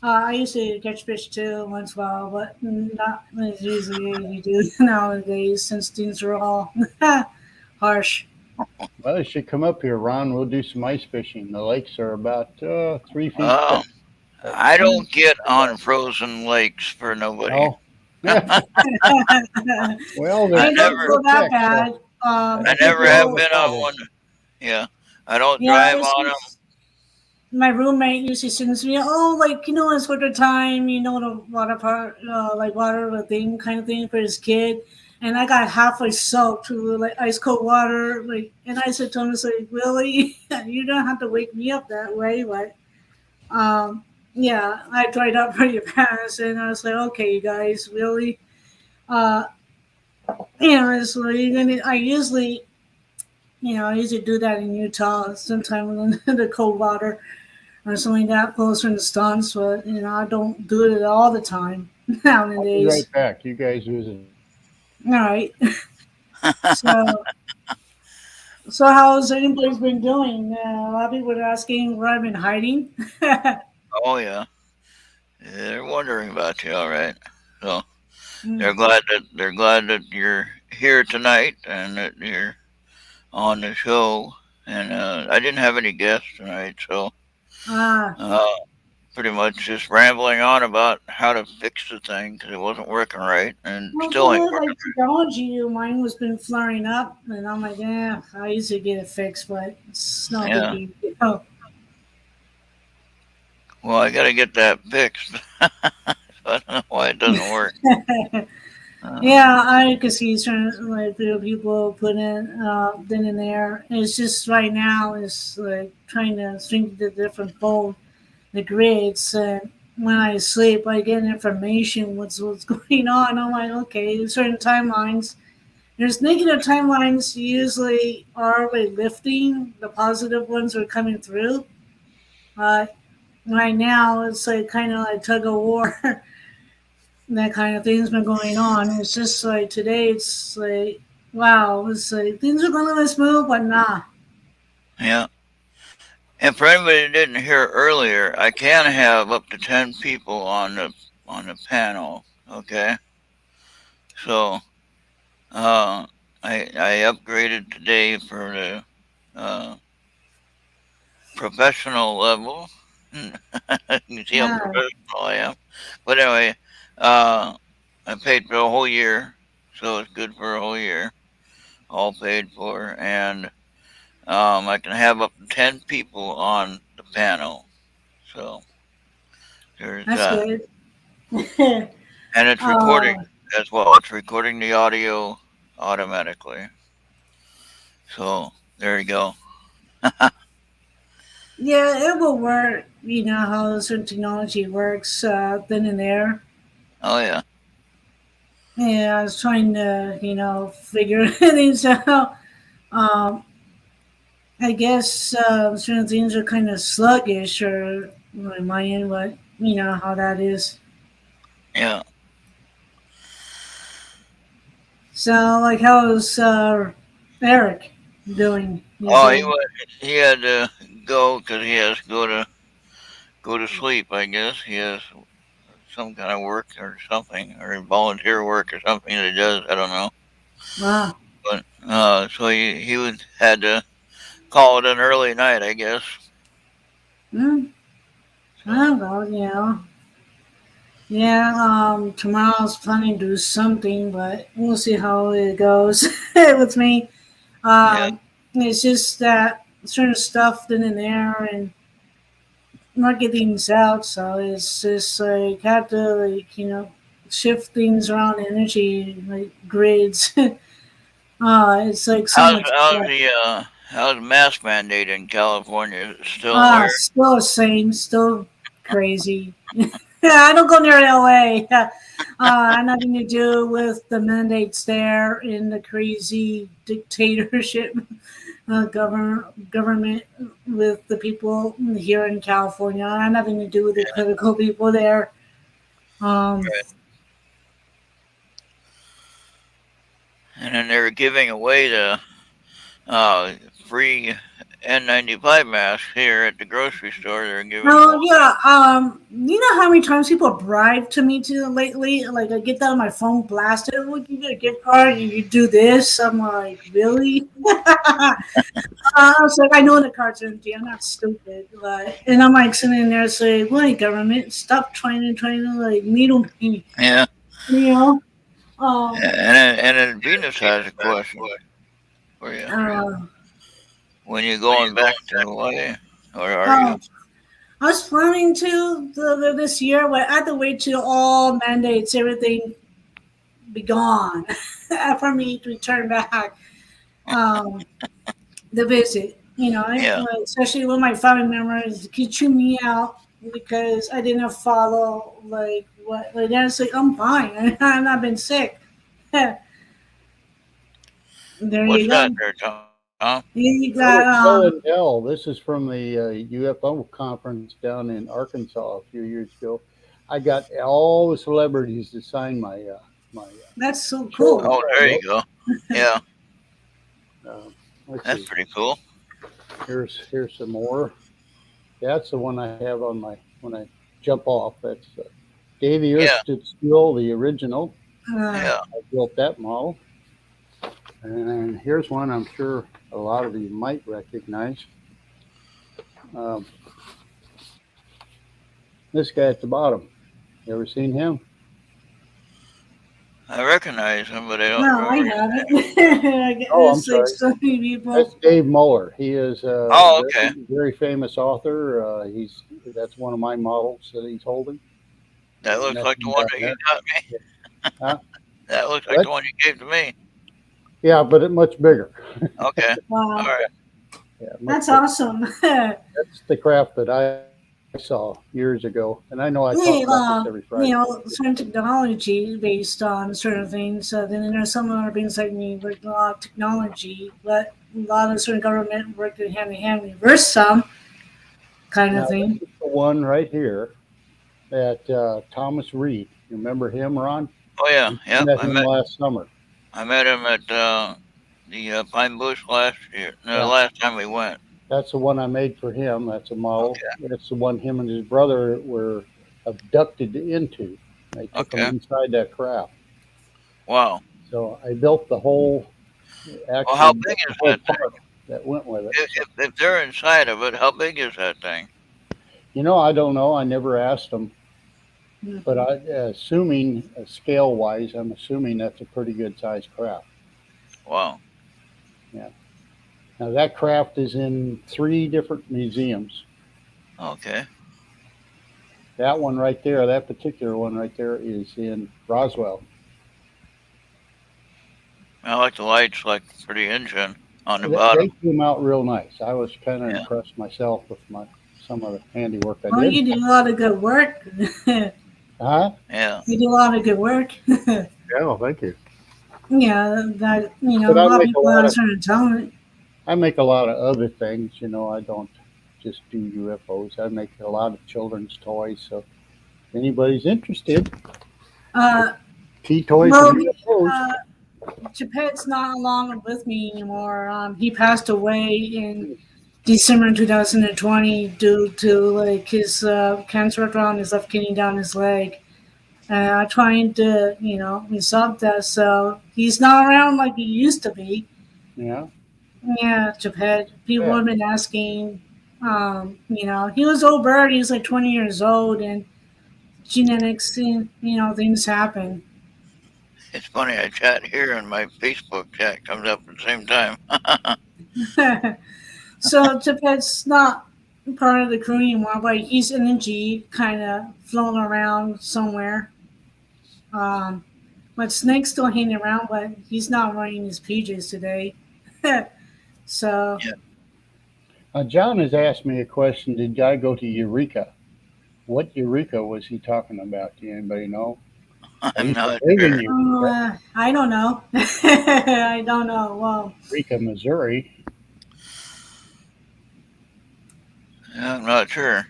I used to catch fish too once in a while, but not as easily as you do nowadays since things are all harsh. Well, you should come up here, Ron. We'll do some ice fishing. The lakes are about 3 feet oh, thick, but I you don't get come on by. frozen lakes for nobody. No. Well, they're I It pretty don't never, go that thick, so bad. I keep never you have out of People, the been on water. one. Yeah, I don't yeah, drive it's on them. just my roommate usually sends me, oh, like it's winter time, the water part, like water the thing kind of thing for his kid, and I got halfway soaked to like ice cold water, like, and I said to him, it's like, really, you don't have to wake me up that way, but yeah, I dried up pretty fast, and I was like, okay, you guys, really, uh, it's like, I usually do that in Utah, sometime in the cold water or something like that closer in the stunts, but I don't do it all the time I'll be nowadays. right back. You guys visit. All right. So, so how's anybody been doing? A lot of people are asking where I've been hiding. Oh yeah, they're wondering about you. All right. So Mm. they're glad that you're here tonight and that on the show, and I didn't have any guests tonight, so Ah, uh, pretty much just rambling on about how to fix the thing because it wasn't working right and well, still for ain't me, working. like technology, mine was been flaring up, and I'm like, yeah, I used to get it fixed, but it's no Yeah. biggie. Oh, Well, I got to get that fixed. I don't know why it doesn't work. Uh, yeah, I could see certain like there are people put in there. It's just right now it's like trying to string the different phone the grids. And when I sleep, I get information what's going on. I'm like, okay, certain timelines. There's negative timelines usually are like lifting. The positive ones are coming through. Uh, right now, it's like kind of like tug of war. That kind of thing's been going on. It's just like today, it's like, wow, it's like things are going to smooth, but nah. yeah. And for anybody that didn't hear earlier, I can have up to 10 people on the panel. Okay, so I upgraded today for the uh, professional level. You see how Yeah, professional I am. But anyway, uh, I paid for a whole year, so it's good for a whole year, all paid for, and I can have up to 10 people on the panel. So there's that's that, good. and it's recording uh, as well. It's recording the audio automatically. So there you go. yeah, it will work. You know how certain technology works then and there. Oh yeah, Yeah, I was trying to, figure things out. Um, I guess certain things are kind of sluggish or on my end, but you know how that is. yeah. So, like, how's Eric doing? Is Oh, he he? was. He had to go because he has to go to sleep. I guess he has some kind of work or something, or volunteer work or something that he does. I don't know. Wow. But so he would had to call it an early night, I guess. Mm, I So don't know. Yeah. Tomorrow I was planning to do something, but we'll see how it goes with me. yeah, It's just that certain stuff in there and marketing's out, so it's just like have to like shift things around energy like grids. It's like so how's much. how's the how's mask mandate in California? Is it still Ah, there? still the same, still crazy. Yeah, I don't go near LA. Nothing to do with the mandates there in the crazy dictatorship government with the people here in California. Nothing to do with the political people there. Um, And then they were giving away the uh, free N95 masks here at the grocery store. They're giving them Oh away. yeah. You know how many times people bribe to me to lately? Like I get that on my phone blasted. Would you get a gift card and you do this? I'm like, really? I was like, I know the card's empty. I'm not stupid, but and I'm like sitting there saying, "Wait, government, stop trying to like needle me." Yeah, You know. Um. and then Venus has a question for you. Uh, When you going back to Hawaii, or are you? oh, I was planning to this year, but I had to wait till all mandates, everything be gone for me to return back. Um, the visit. Yeah. Especially when my family members keep chewing me out because I didn't follow like what like they're like I'm fine. I've not been sick. There What's you that go. there, Tom? You Oh, got show and tell. This is from the UFO conference down in Arkansas a few years ago. I got all the celebrities to sign my that's so show and cool. Oh, tell there you book. go. Yeah, Let's that's see. pretty cool. Here's some more. That's the one I have on my when I jump off. That's Day the Earth Yeah, Stood Still, the original. Uh, yeah. I built that model. And here's one I'm sure a lot of you might recognize. Um, this guy at the bottom. You ever seen him? I recognize him, but I don't No, I remember. haven't. Oh, I'm There's like sorry. so many people. That's Dave Muller. He is a Oh, okay. very famous author. That's one of my models that he's holding. That looks like the Nothing one down that you there. got me. Huh? That looks like What? the one you gave to me. Yeah, but it's much bigger. Okay. All Wow, right. Yeah, much that's bigger. awesome. That's the craft that I saw years ago, and I know I talk Yeah, about this every Friday. certain technology based on certain things. So then there's some other things like me with a lot of technology, but a lot of certain government working hand in hand reverse some kind Now of thing. this is the one right here that Thomas Reed. You remember him, Ron? Oh yeah. We Yep. met him last summer. I met him at the Pine Bush last year. No, the Yeah, last time we went. that's the one I made for him. That's a model. Okay. That's the one him and his brother were abducted into. They took him Okay. inside that craft. Wow. So I built the whole, Well, how actually big the is whole that thing? part that went with it. If they're inside of it, how big is that thing? You know, I don't know. I never asked them, Mhm. but assuming scale wise, I'm assuming that's a pretty good sized craft. Wow. Yeah. Now that craft is in 3 different museums. Okay. That one right there, that particular one right there, is in Roswell. I like the lights, like for the engine on the They bottom. came out real nice. I was kind of Yeah. impressed myself with some of the handiwork I Well, did. you do a lot of good work. You Huh? Yeah. do a lot of good work. Yeah, well, thank you. Yeah, that But a lot of people have certain talent. I make a lot of other things. You know, I don't just do UFOs. I make a lot of children's toys. So if anybody's interested, Uh, tea toys well, and UFOs. Chapet's not along with me anymore. He passed away in December 2020 due to like his cancer around his left kidney down his leg. Trying to, resolve that. So he's not around like he used to be. Yeah, Yeah, Japet. People yeah. have been asking. He was old bird. He was like 20 years old, and genetics, things happen. It's funny. I chat here and my Facebook chat comes up at the same time. So Japet's not part of the crew anymore, but he's in the G, kind of floating around somewhere. Um, but Snake's still hanging around, but he's not wearing his PJs today. So Yeah. John has asked me a question. Did I go to Eureka? What Eureka was he talking about? Do anybody know? I I'm used to not live in sure. Eureka, I don't know. I don't know. Well, Eureka, Missouri. I'm not sure.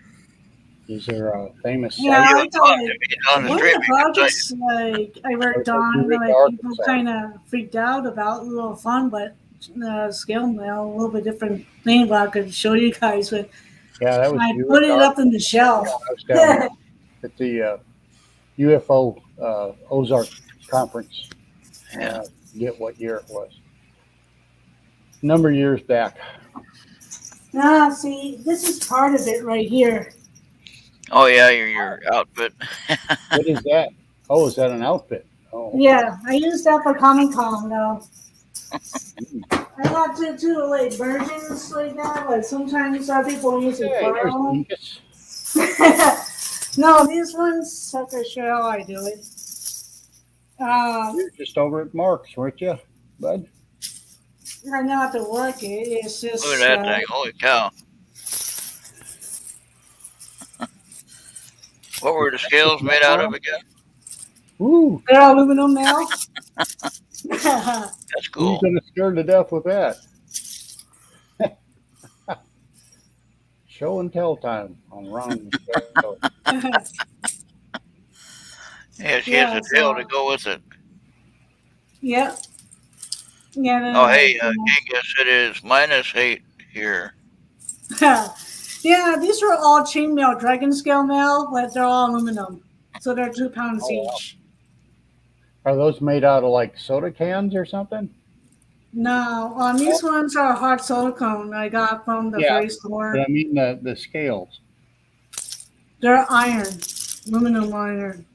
Is there a famous yeah, site? I thought like He's on the one of street. the projects like I worked Like on, Eureka, like people Arkansas. kind of freaked out about, a little fun, but scale mail, a little bit different thing. But I could show you guys, but Yeah, that was I put Eureka, it up in the shelf. Arkansas. I was down there at the UFO Ozark conference. Yeah. Get what year it was. Number of years back. See, this is part of it right here. Oh yeah, your outfit. What is that? Oh, is that an outfit? Oh, Yeah, I use that for Comic Con though. I got two like versions like that, but sometimes other people use it hey, there's for Lucas. No, these ones, I'm not sure how I do it. You're just over at Mark's, weren't you, bud? I know how to work it. It's just Look at that thing. Holy cow. What were the scales made out of again? Ooh, they're aluminum now. That's who's cool. gonna scare to death with that? Show and tell time on Ron. Yeah, she Yeah, has a tail so- to go with it. Yep. Yeah. Oh, hey, guess it is -8 here. Yeah, these are all chainmail dragon scale mail, but they're all aluminum, so they're 2 pounds Oh, wow. each. Are those made out of like soda cans or something? No, these ones are hard silicone I got from the Yeah, furry but store. I mean the scales, They're iron, aluminum iron.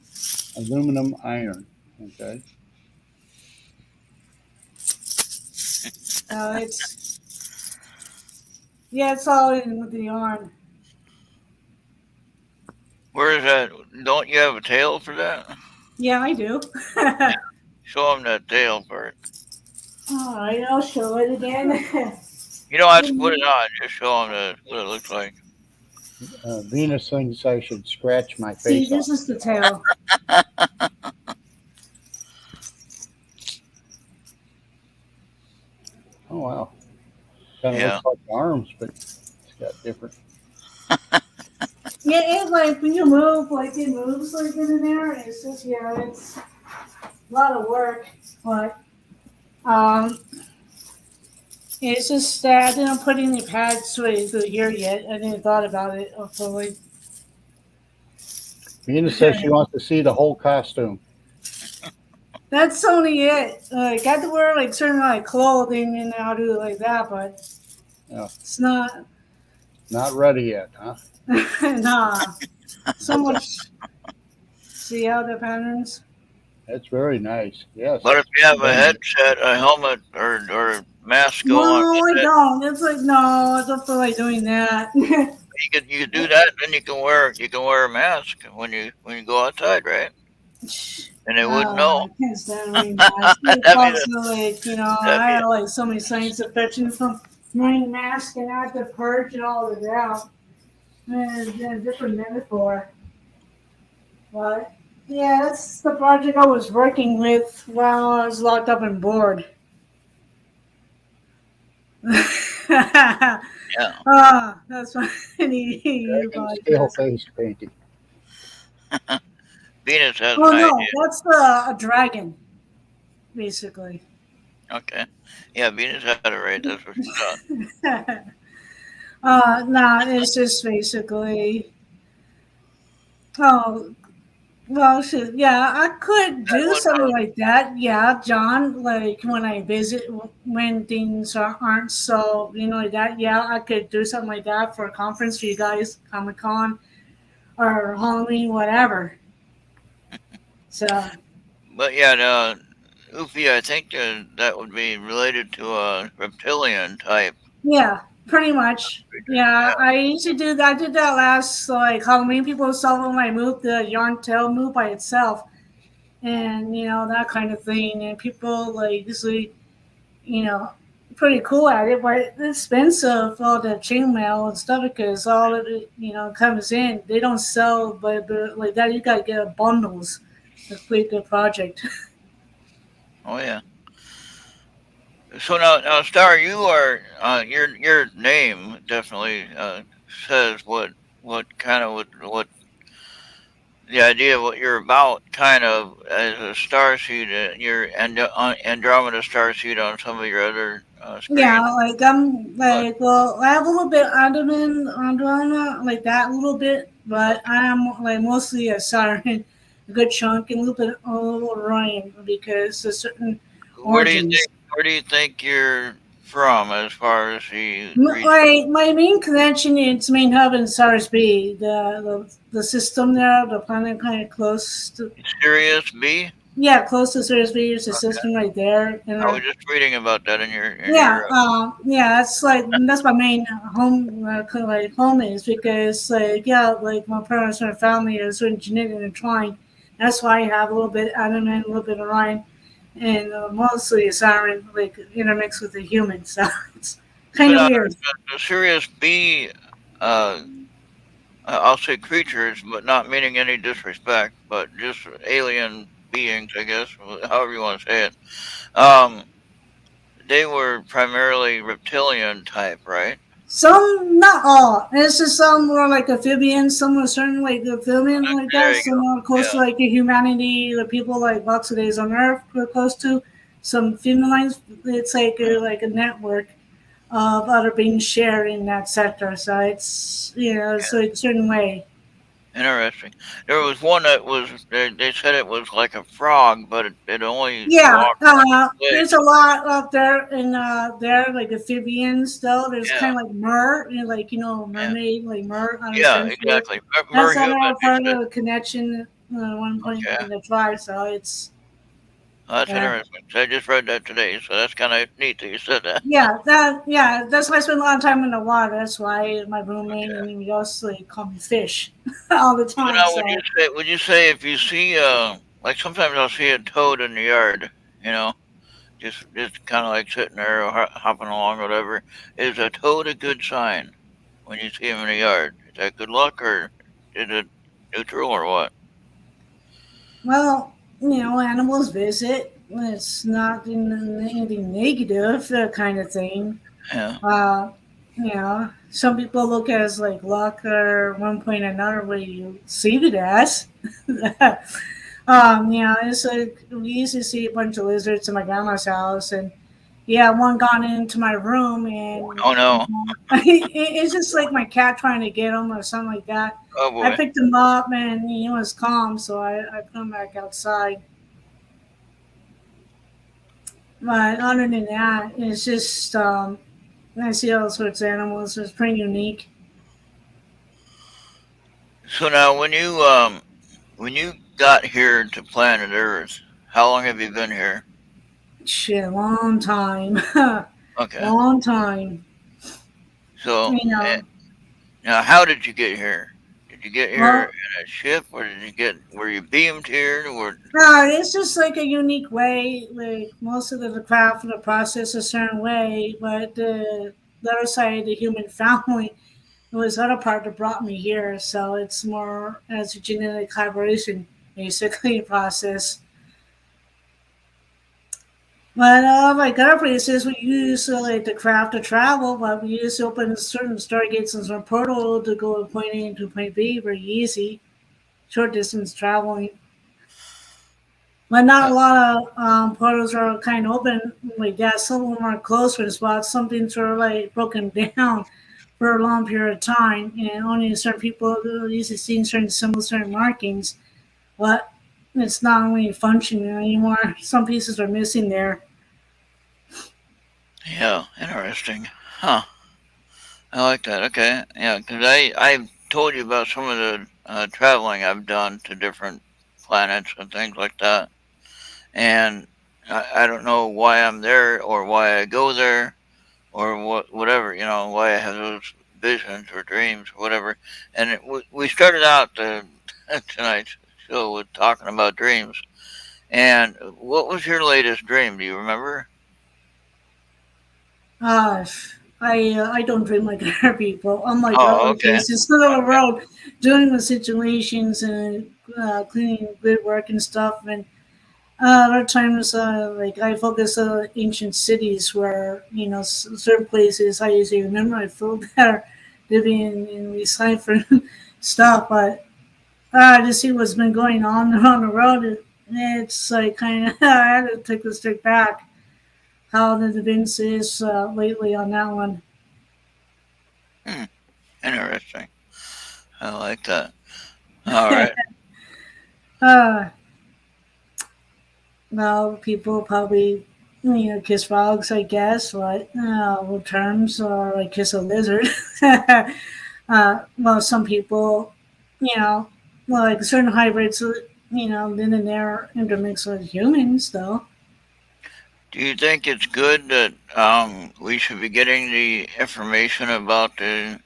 aluminum iron. Okay. It's yeah, it's all in with the yarn. Where is that? Don't you have a tail for that? Yeah, I do. Yeah. Show them that tail part. All right, I'll show it again. You don't have to put it on. Just show them what it looks like. Venus thinks I should scratch my See, face this off. is the tail. Oh wow, kind of Yeah. looks like arms, but it's got different. Yeah, it like when you move, like it moves like in there. It's just it's a lot of work, but um, it's just that I didn't put any pads to here yet. I didn't thought about it fully. Venus says she wants to see the whole costume. That's only it. Got to wear like certain like clothing and I'll do it like that, but Yeah. it's not. Not ready yet, huh? Nah, so much. See how the patterns. That's very nice. Yes. But if you have a Very nice. headset, a helmet, or mask No, on with I it, don't. It's like no, I don't feel like doing that. you could do that. Then you can wear a mask when you go outside, right? And they wouldn't know. I can't stand wearing masks. It's that'd be also like that'd I be have like so many signs infection from wearing masks and I have to purge it all of it out. And a different metaphor. But yeah, that's the project I was working with while I was locked up and bored. yeah. That's funny. You Dragon scale podcast. face painting. Venus has Oh an no, idea. that's a dragon, basically. Okay. Yeah, Venus had it right. That's what she thought. Nah, it's just basically. Oh, well, shit. Yeah, I could That do one something girl. like that. Yeah, John. Like when I visit, when things aren't so, like that. Yeah, I could do something like that for a conference for you guys, Comic Con or Halloween, whatever. So But yeah, Ufi, I think that would be related to a reptilian type. yeah, pretty much. Yeah, I usually do that. I did that last like Halloween. People saw when I moved the yarn tail move by itself, and that kind of thing. And people like usually, you know, pretty cool at it, but it's expensive all the chainmail and stuff because all of it, comes in. They don't sell, but like that, you gotta get bundles to complete the project. Oh yeah. So now, Star, you are your name definitely says what kind of what the idea of what you're about, kind of as a star seed. Your Andromeda star seed on some of your other Yeah, screens. like I'm But like, well, I have a little bit Andromeda, like that a little bit, but okay. I'm like mostly a Siren, a good chunk, and a little bit of Orion because of certain Where do you origins. you're from as far as the region? My main connection its main hub in Sars B, the system there, the planet kind of close to Sirius B? yeah, close to Sars B. There's a Okay. system right there, and I was just reading about that in yeah, your that's like that's my main home kind of like home is because like yeah, like my parents and family are sort of genetically entwined. That's why I have a little bit Adam and a little bit of Ryan, and mostly a siren like intermixed with the human. So it's so kind of now weird. the Sirius B uh I'll say creatures, but not meaning any disrespect, but just alien beings, I guess, however you want to say it. Um, they were primarily reptilian type, right? Some, not all. It's just some were like amphibians, some were certain like amphibian like There that. you Some go. are close to Yeah. like the humanity, the people like Bucks Days on Earth were close to. Some femalines, it's like a network of other beings shared in that sector. So it's so it's a certain way. Interesting. There was one that was they said it was like a frog, but it only Yeah, walked on its there's legs. a lot out there in there, like amphibians. Though there's Yeah, kind of like mer, like yeah, mermaid, like mer out of yeah, Century. exactly. That's Merhuman, another you part said. of the connection. One point Okay, in the tribe, so it's well, that's yeah, interesting. So I just read that today, so that's kind of neat that you said that. yeah. That's why I spend a lot of time in the water. That's why my roommate Okay. and everybody else like call me fish all the So time. now, So would you say if you see like sometimes I'll see a toad in the yard, you know, just kind of like sitting there or hopping along, or whatever. Is a toad a good sign when you see him in the yard? Is that good luck, or is it neutral, or what? well, animals visit. It's not anything negative, that kind of thing. Yeah. Uh, some people look at it as like luck or one point or another way you see it as. It's like we used to see a bunch of lizards in my grandma's house, and yeah, one got into my room, and Oh no. it's just like my cat trying to get him or something like that. Oh I boy. picked him up, and he was calm, so I put him back outside. But other than that, it's just I see all sorts of animals. It's pretty unique. So now, when you got here to planet Earth, how long have you been here? Shit, long time, Okay. long time. So You know, now, how did you get here? Did you get here well, in a ship, or were you beamed here, or it's just like a unique way. Like most of the craft and the process a certain way, but the other side of the human family was the other part that brought me here. So it's more as a genetic collaboration, basically process. But like other places, we use like the craft to travel, but we use to open certain stargates and some portal to go from point A to point B very easy, short distance traveling. But not uh, a lot of portals are kind of open like that. Some of them are closed in spots. Some things are like broken down for a long period of time, and only certain people are usually seeing certain symbols, certain markings. But it's not really functioning anymore. Some pieces are missing there. yeah, interesting, huh? I like that. Okay, yeah, because I've told you about some of the traveling I've done to different planets and things like that, and I don't know why I'm there or why I go there or whatever, why I have those visions or dreams or whatever. And we started out tonight's show with talking about dreams. And what was your latest dream? Do you remember? Uh, I don't dream like other people. Unlike Oh, other okay. cases in the world, dealing with situations and cleaning good work and stuff. And other times, like I focus on ancient cities where certain places I usually remember. I feel better living in decipher stuff, but to see what's been going on around the world, it's like kind of I had to take a step back. How the events is lately on that one. Hmm, interesting. I like that. All right. Uh, Now people probably kiss frogs, I guess, like with terms or like kiss a lizard. Well, some people, you know, well, like certain hybrids, then and there intermix with humans, though. Do you think it's good that we should be getting the information about the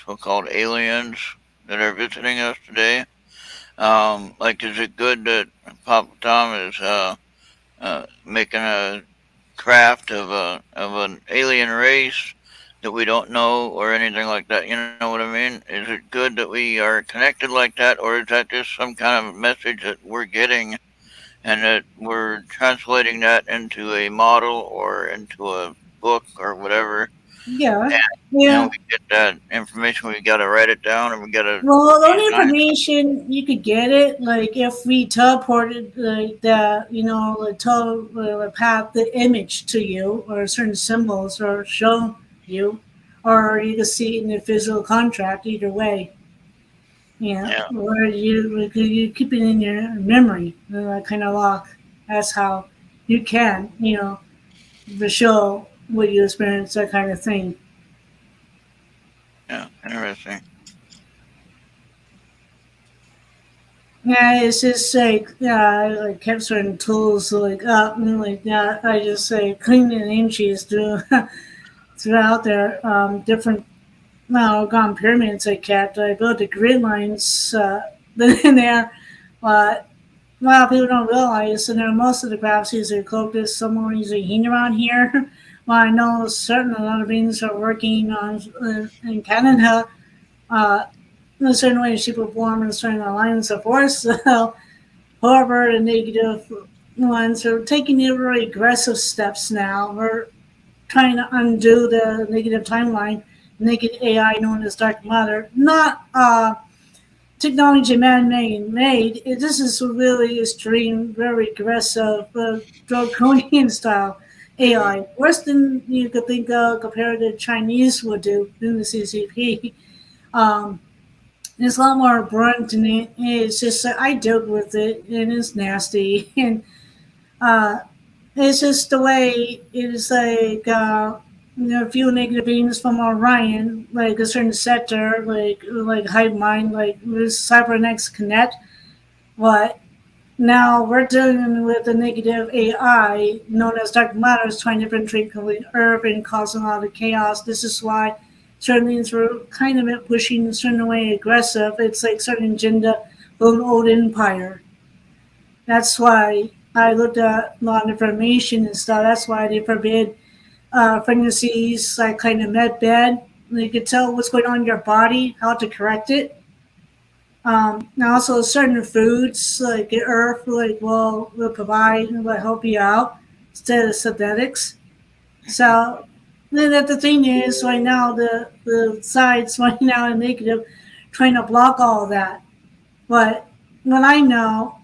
so-called aliens that are visiting us today? Like, is it good that Papa Tom is making a craft of an alien race that we don't know or anything like that? You know what I mean? Is it good that we are connected like that, or is that just some kind of message that we're getting and that we're translating that into a model or into a book or whatever? Yeah, And yeah. we get that information, we got to write it down, and we got to Well, the only design. information you could get it, like if we teleported like the, path the image to you or certain symbols or show you, or you could see it in the physical contract. Either way, Yeah, Yeah. where you keep it in your memory, that kind of lock. That's how you can, for sure, what you experience, that kind of thing. Yeah. Interesting. Yeah, it's just like yeah, I like kept certain tools like up and like yeah, I just say cleaning inches throughout there, different gone pyramids I kept. I built the grid lines in there, but a lot of people don't realize, and there most of the graphs usually Clovis, someone usually hang around here. Well, I know certain a lot of beings are working on in Canada. Uh, in a certain way, she perform in certain lines of force. So, however, the negative ones are taking the very aggressive steps now. We're trying to undo the negative timeline, naked AI known as dark matter. Not technology man-made. This is really extreme, very aggressive, draconian style Hmm. AI. Worse than you could think of compared to Chinese would do in the CCP. Um, it's a lot more blunt and it's just I dealt with it and it's nasty and uh, it's just the way it's like a few negative beings from Orion, like a certain sector, like hive mind, like this cybernetics connect. But now we're dealing with the negative AI known as dark matter is trying to penetrate complete Earth and causing a lot of chaos. This is why certain things were kind of pushing a certain way aggressive. It's like certain agenda of an old empire. That's why I looked at a lot of information and stuff. That's why they forbid pregnancies, like kind of med bed. You could tell what's going on in your body, how to correct it. And also certain foods like earth, like will provide and will help you out instead of synthetics. Hmm. So then the thing is right now the sides right now are negative, trying to block all of that. But what I know,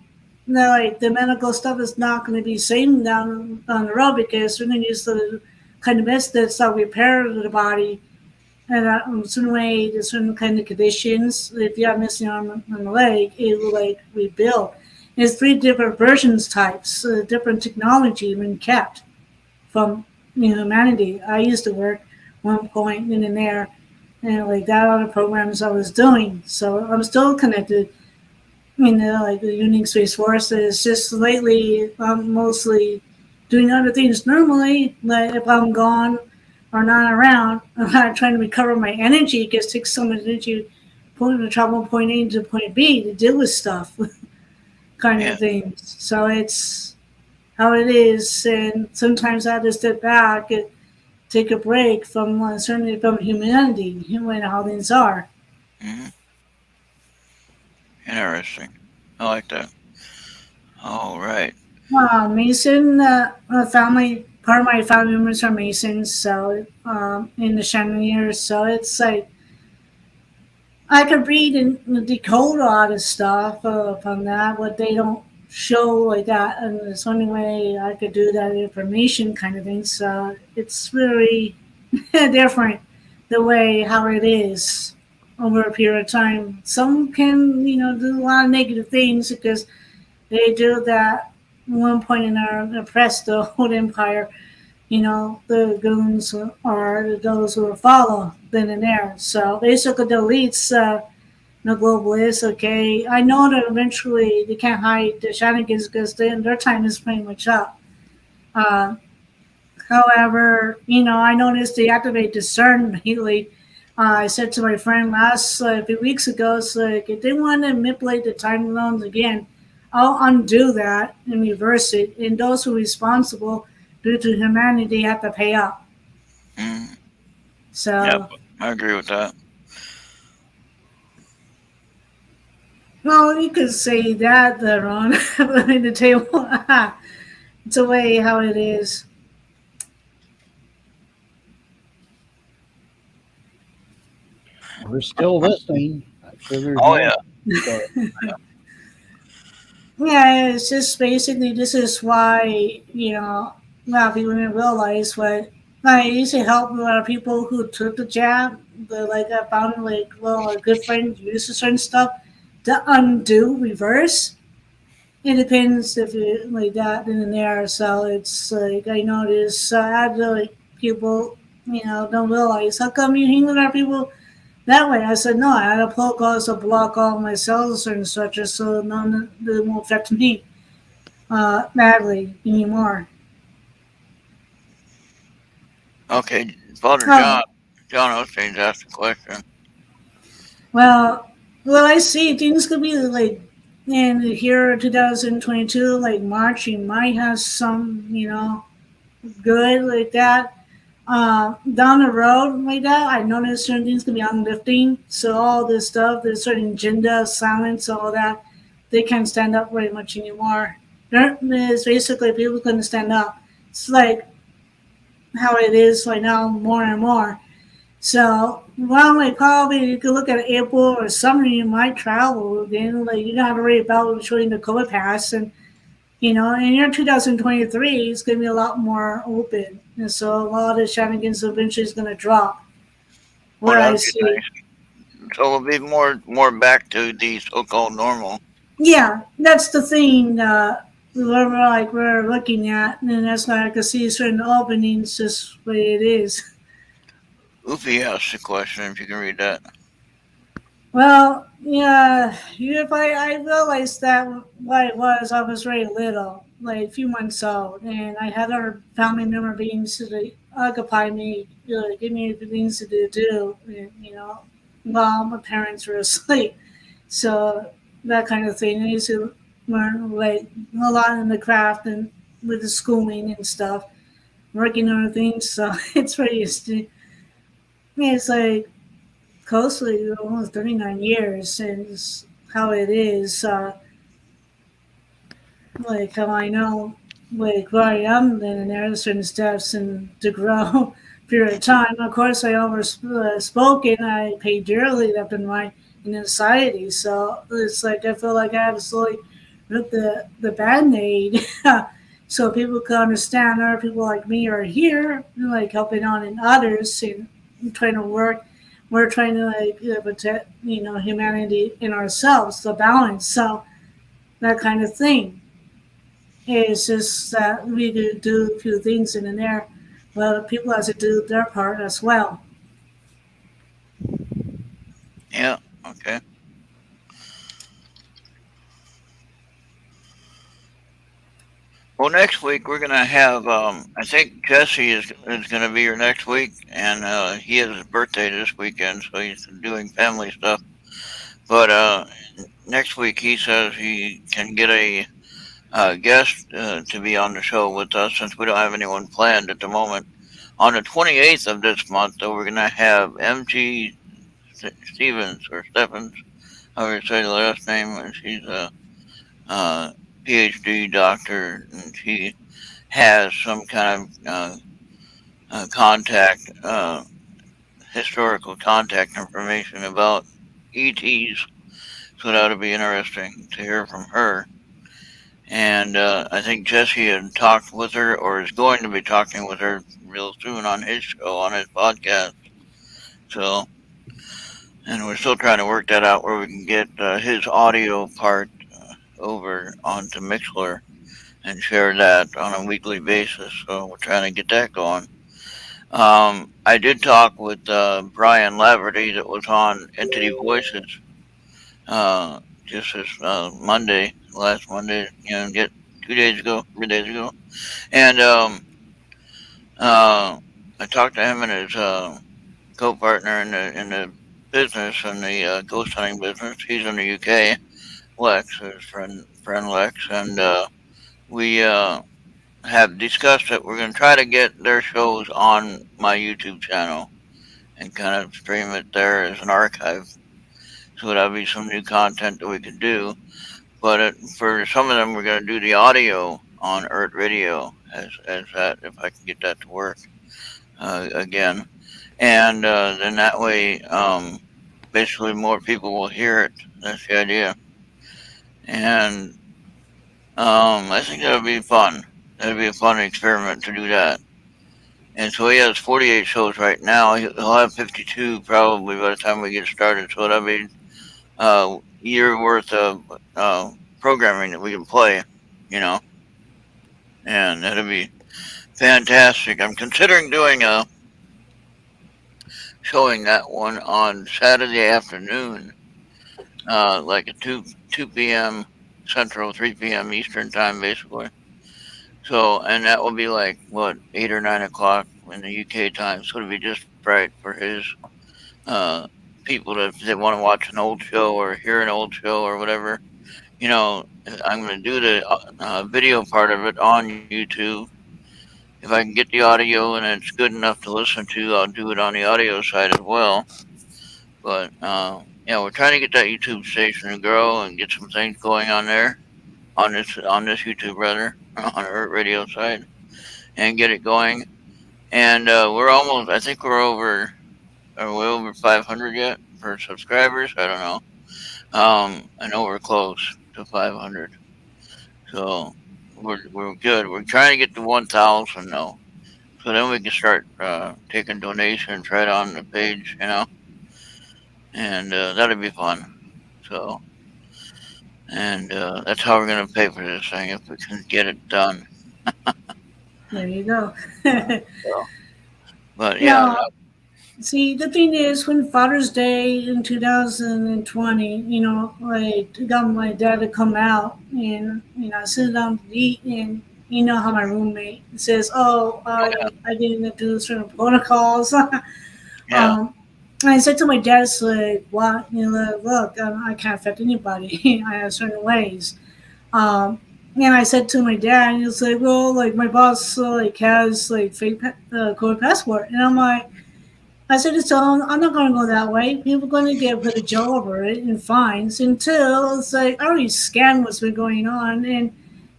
like the medical stuff is not going to be same down on the road because we're going to use the kind of methods that repair the body and certain way to certain kind of conditions. If you have missing arm on the leg, it will like rebuild. There's three different versions types, different technology been kept from humanity. I used to work one point in and there, and like that other programs I was doing. So I'm still connected. Like the unique space force is just lately I'm mostly doing other things normally. Like if I'm gone or not around, I'm not trying to recover my energy because it takes so much energy point to travel point A to point B to deal with stuff, kind Yeah. of things. So it's how it is, and sometimes I have to step back and take a break from certainly from humanity and how things are. Hmm. Interesting. I like that. All right. Mason, family, part of my family members are Masons, so in the chandelier, so it's like I could read and decode a lot of stuff from that, but they don't show like that, and it's the only way I could do that information kind of thing. So it's really different the way how it is over a period of time. Some can, do a lot of negative things because they do that one point in our oppressed the whole empire. The goons are those who will follow then and there. So basically, the elites, the globalists, okay. I know that eventually they can't hide the shenanigans because their time is pretty much up. Uh, However, I noticed they activate discern immediately. I said to my friend last a few weeks ago, it's like if they want to manipulate the time zones again, I'll undo that and reverse it. And those who are responsible due to humanity have to pay up. Hmm. Yep. So, I agree with that. well, you could say that, Ron, behind the table. It's a way how it is. We're still listening. I'm sure there's Oh more. yeah. Go ahead. Yeah, it's just basically this is why a lot of people didn't realize what I used to help a lot of people who took the jab. Like I found like a good friend used to certain stuff. the undo reverse. It depends if you like that in there. So it's like I notice like people, don't realize how come you hang with our people that way. I said no, I had a protocol to block all my cells and such, so none of them will affect me badly anymore. Okay, Father Oh, John Osteen's asked a question. well, I see things could be like in here 2022, like March, you might have some, good like that. Down the road like that, I noticed certain things can be uplifting. So all this stuff, there's certain agenda, silence, all that, they can't stand up very much anymore. There's basically people couldn't stand up. It's like how it is right now, more and more. So, well, like probably you could look at April or summer, you might travel again. Like you don't have to worry about showing the COVID pass, and in year 2023, it's going to be a lot more open, and so a lot of the shenanigans eventually is going to drop. Oh, What I that'd be see, nice. So we'll be more back to the so-called normal. yeah, that's the thing. We're looking at, and that's why I can see certain openings just the way it is. Oofy asked a question. If you can read that. Well, yeah, I realized that what it was, I was very little, like a few months old, and I had other family member beings to occupy me, give me things to do, while my parents were asleep. So that kind of thing. I used to learn like a lot in the craft and with the schooling and stuff, working on things. So it's pretty. It's like closely almost 39 years since how it is, like how I know, like where I am, and there are certain steps and to grow period of time. Of course, I always spoken. I pay dearly left and right in the society. So it's like I feel like I have to slowly rip the band-aid so people can understand other people like me are here, like helping on in others and trying to work. We're trying to like protect, humanity in ourselves, the balance. So that kind of thing. It's just that we do a few things in there, but people have to do their part as well. Yeah. Okay. Well, next week we're gonna have. I think Jesse is gonna be here next week, and he has his birthday this weekend, so he's doing family stuff. But next week he says he can get a guest to be on the show with us since we don't have anyone planned at the moment. On the 28th of this month, though, we're gonna have MG Stevens or Stephens, however you say the last name. And she's a PhD doctor, and she has some kind of contact, historical contact information about ETs. So that'll be interesting to hear from her. And I think Jesse had talked with her, or is going to be talking with her real soon on his show, on his podcast. So, and we're still trying to work that out where we can get his audio part over onto Mixler and share that on a weekly basis. So we're trying to get that going. I did talk with Brian Laverty that was on Entity Voices just this Monday, last Monday, get 2 days ago, 3 days ago, and I talked to him and his co-partner in the business in the ghost hunting business. He's in the UK, Lex, his friend Lex, and we have discussed that we're going to try to get their shows on my YouTube channel and kind of stream it there as an archive. So that'll be some new content that we could do. But for some of them, we're going to do the audio on Errt Radio as that, if I can get that to work again. And then that way, basically more people will hear it. That's the idea. And I think that'll be fun. That'll be a fun experiment to do that. And so he has 48 shows right now. He'll have 52 probably by the time we get started. So that'll be year worth of programming that we can play, you know, and that'd be fantastic. I'm considering doing a showing that one on Saturday afternoon, like at 2 p.m. Central, 3 p.m. Eastern time, basically. So, and that will be like what 8 or 9 o'clock in the UK time. So it'll be just right for his uh, people to, if they want to watch an old show or hear an old show or whatever. You know, I'm going to do the video part of it on YouTube. If I can get the audio and it's good enough to listen to, I'll do it on the audio side as well. But yeah, we're trying to get that YouTube station to grow and get some things going on there on this YouTube rather on the Errt Radio side and get it going. And we're almost. I think we're over. Are we over 500 yet for subscribers? I don't know. I know we're close to 500. So we're good. We're trying to get to 1,000 though. So then we can start taking donations right on the page, you know, and that'll be fun. So, and that's how we're gonna pay for this thing if we can get it done. There you go. So, but yeah, Now, see, the thing is, when Father's Day in 2020, I got my dad to come out and, sit down to eat. And you know how my roommate says, oh, I didn't do certain protocols. yeah, And I said to my dad, it's like, what? Look, I can't affect anybody. I have certain ways. Um, and I said to my dad, and he's like, well, like my boss like has like fake COVID passport, and I'm like, I said to him, I'm not going to go that way. People are going to get put a jail over it and fines until it's like I already scanned what's been going on, and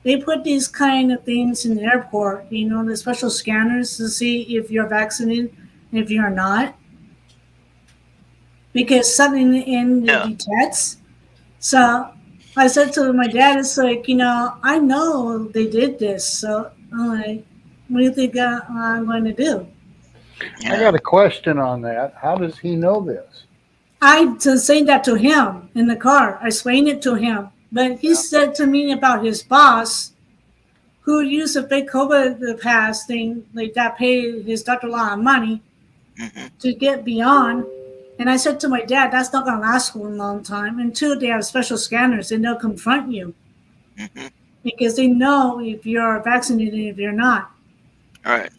they put these kind of things in the airport, the special scanners to see if you're vaccinated and if you're not, because something in the yeah, detects. So I said to my dad, it's like, I know they did this. So I'm like, what do you think I'm going to do? I yeah, got a question on that. How does he know this? I just saying that to him in the car. I explained it to him. But he Yeah. said to me about his boss who used a fake COVID pass thing, like that paid his doctor a lot of money hmm, to get beyond. And I said to my dad, that's not going to last for a long time until they have special scanners and they'll confront you hmm, because they know if you're vaccinated and if you're not. all right,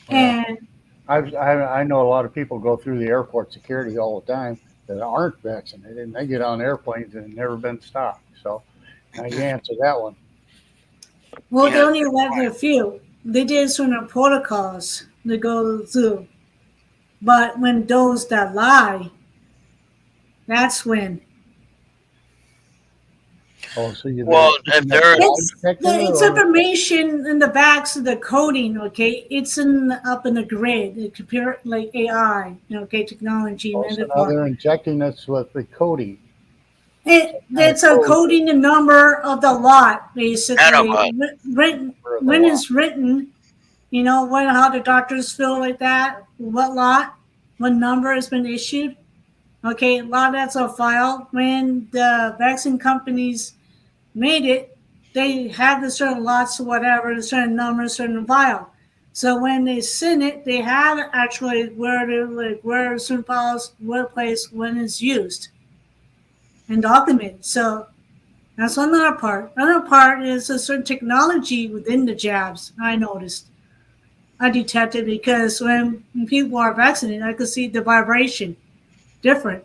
Well, And I know a lot of people go through the airport security all the time that aren't vaccinated, and they get on airplanes and never been stopped. So now you answer that one. well, they yeah, only let a few. They did certain protocols to go through. But when those that lie, that's when Oh, so they're well, if keeping that they're lie detector, it's or information in the backs of the coding. Okay, it's up in the grid. The computer like AI, okay, technology and oh, so now everything. they're injecting us with the coding, kind of It's a code coding the number of the lot basically. nanobot, Written for the when law. it's written, when how the doctors feel like that, what lot, what number has been issued. Okay, a lot of that's a file. When the vaccine companies made it, they had the certain lots or whatever, the certain numbers, certain file. So when they send it, they have actually where certain files, what place, when it's used and documented. So that's another part. Another part is a certain technology within the jabs. I noticed. I detected because when people are vaccinated, I could see the vibration different.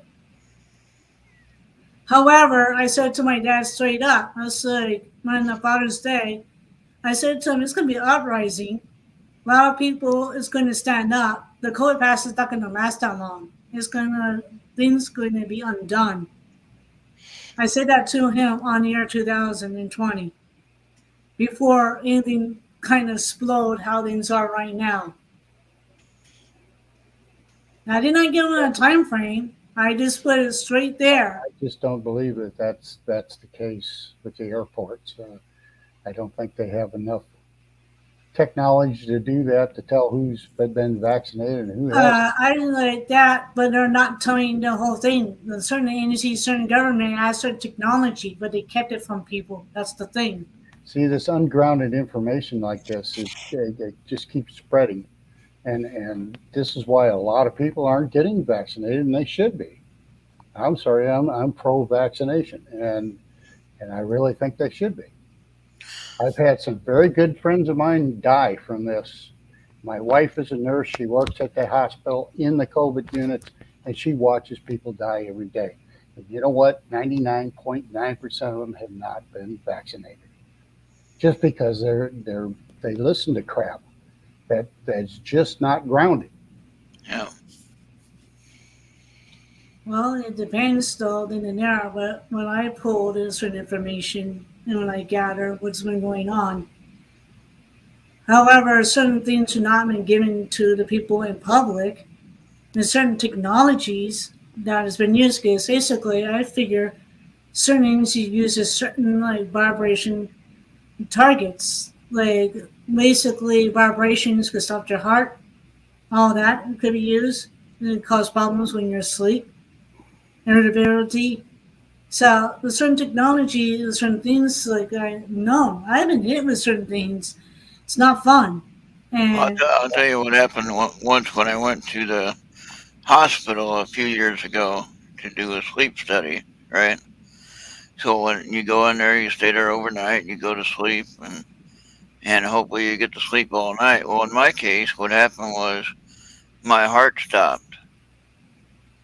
However, I said to my dad straight up, I was like, on the Father's Day, I said to him, it's going to be an uprising. A lot of people is going to stand up. The COVID pass is not going to last that long. Things going to be undone. I said that to him on the year 2020 before anything kind of explode how things are right now. I did not give him a time frame. I just put it straight there. I just don't believe that that's the case with the airports. I don't think they have enough technology to do that to tell who's been vaccinated and who hasn't. I didn't like that, but they're not telling the whole thing. The certain agencies, certain government has certain technology, but they kept it from people. That's the thing. See, this ungrounded information like this is it just keeps spreading, and this is why a lot of people aren't getting vaccinated, and they should be. I'm sorry, I'm pro vaccination, and I really think they should be. I've had some very good friends of mine die from this. My wife is a nurse. She works at the hospital in the COVID units, and she watches people die every day. And you know what? 99.9% of them have not been vaccinated just because they listen to crap that's just not grounded. Yeah. Well, it depends though, then and there, but when I pulled in certain information and when I gather what's been going on. However, certain things have not been given to the people in public. And certain technologies that has been used, because basically I figure certain things you use a certain like vibration targets. Like basically vibrations could stop your heart, all that could be used. And it cause problems when you're asleep, irritability. So with certain technology, with certain things like I know I've been hit with certain things. It's not fun. And I'll tell you what happened once when I went to the hospital a few years ago to do a sleep study, right? So when you go in there, you stay there overnight, you go to sleep, and hopefully you get to sleep all night. Well, in my case, what happened was my heart stopped,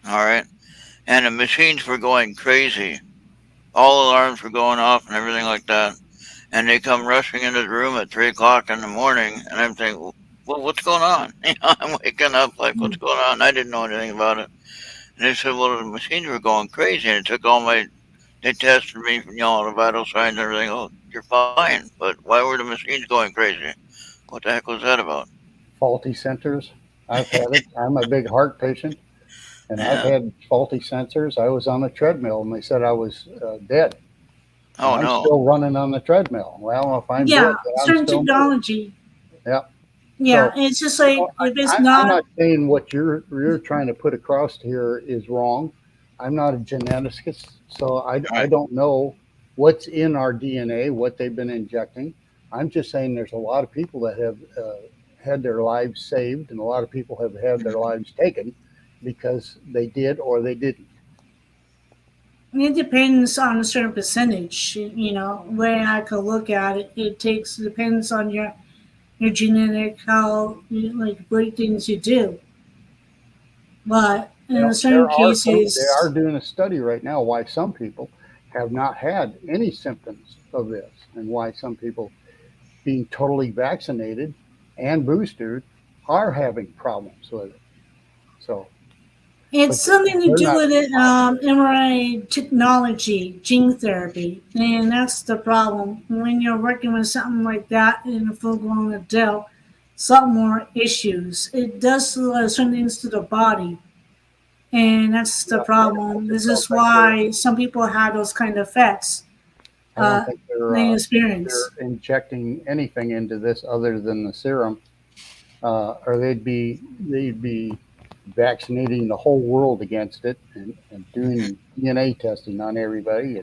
all right? And the machines were going crazy. All alarms were going off and everything like that. And they come rushing into the room at 3 o'clock in the morning, and I'm thinking, well, what's going on? I'm waking up like, what's going on? I didn't know anything about it. And they said, well, the machines were going crazy, and it took they tested me for, all the vital signs and everything. Oh, you're fine. But why were the machines going crazy? What the heck was that about? Faulty sensors. I've had it. I'm a big heart patient, and I've Yeah. had faulty sensors. I was on a treadmill, and they said I was dead, and Oh, I'm no. still running on the treadmill. Well, if I'm dead, yeah, then I'm certain still moving. technology. Yeah. Yeah, So it's just like if it's I'm not. not saying what you're trying to put across here is wrong. I'm not a geneticist, so All I right. don't know what's in our DNA, what they've been injecting. I'm just saying there's a lot of people that have had their lives saved, and a lot of people have had their lives taken because they did or they didn't. It depends on a certain percentage. Where I could look at it, it takes depends on your genetic, how like great things you do. But in Well, certain they are cases, doing a study right now why some people have not had any symptoms of this, and why some people being totally vaccinated and boosted are having problems with it. So, it's but something to they're do not with being it, talked about. mRNA technology, gene therapy, and that's the problem. When you're working with something like that in a full-blown adult, some more issues. It does certain things to the body, and that's the Yeah, I problem. just This don't is think why some people have those kind of effects I don't uh, think they they're experience. injecting anything into this other than the serum, or they'd be vaccinating the whole world against it, and doing DNA testing on everybody,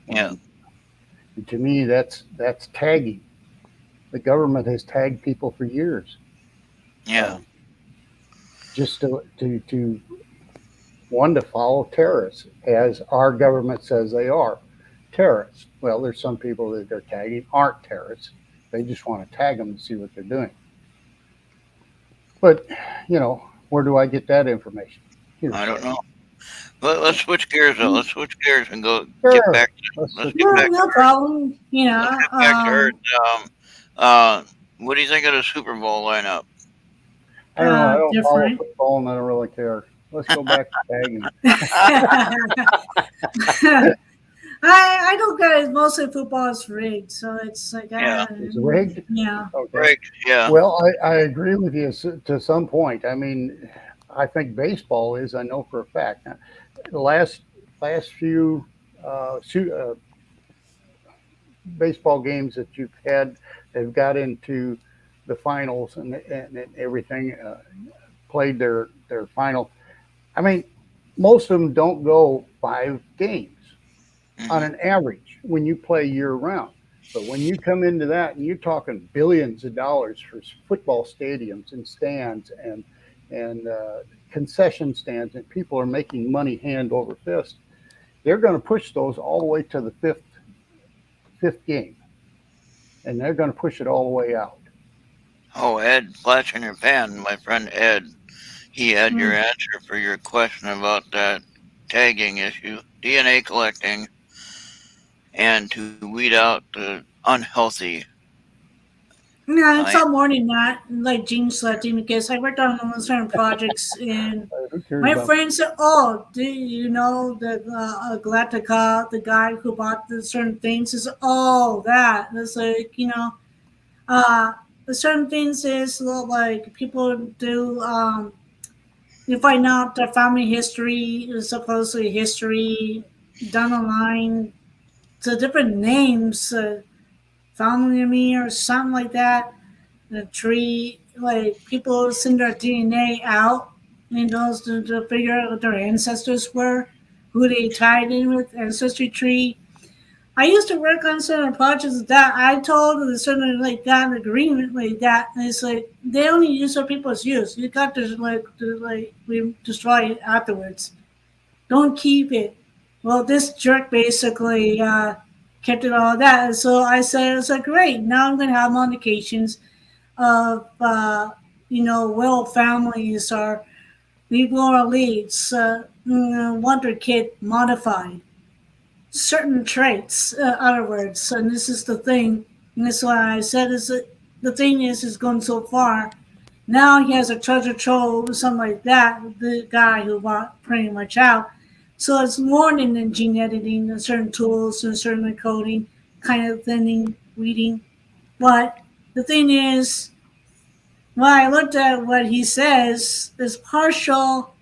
Yeah. and to me that's tagging. The government has tagged people for years, Yeah. just to one to follow terrorists, as our government says they are terrorists. Well, there's some people that they're tagging aren't terrorists. They just want to tag them to see what they're doing. But where do I get that information? I don't Hearsay. know. But let's switch gears, though. Let's switch gears and go get Sure. back to, Let's let's just get No, back to no Earth. problem. Let's get back to Earth. Uh, what do you think of the Super Bowl lineup? I don't know. I don't follow Different. football, and I don't really care. Let's go back to tagging. I don't guys mostly football is rigged, so it's like Yeah. It's rigged. yeah. Okay. Right. Yeah. Well, I agree with you to some point. I mean, I think baseball is. I know for a fact. The last few shoot, baseball games that you've had, they've got into the finals and everything, played their final. I mean, most of them don't go 5 games on Hmm. an average when you play year round. But when you come into that and you're talking billions of dollars for football stadiums and stands and concession stands, and people are making money hand over fist, they're going to push those all the way to the fifth game, and they're going to push it all the way out. Oh, Ed, flash in your pan, my friend Ed. He had your Mm. answer for your question about that tagging issue, DNA collecting, and to weed out the unhealthy. Yeah, it's I all more than that, like gene selecting, because I worked on certain projects, and Who cares my about? friend said, "Oh, do you know that Galactica, the guy who bought the certain things, is oh that?" It's like uh, the certain things is like people do. You find out their family history, supposedly history down the line, to different names, family me or something like that. The tree, like people send their DNA out, to figure out what their ancestors were, who they tied in with, ancestry tree. I used to work on certain projects that I told the certain like got an agreement like that, and it's like they only use what people's use. You got to we destroy it afterwards. Don't keep it. Well, this jerk basically kept it all that. And so I said, it's like, great. Now I'm going to have modifications of, will families or people or leads, Wonder Kid modified certain traits, other words. And this is the thing. And this is why I said is that the thing is going so far. Now he has a treasure trove or something like that, the guy who bought pretty much out. So it's more than gene editing and certain tools and certain coding, kind of thinning, reading. But the thing is, when I looked at what he says, is partial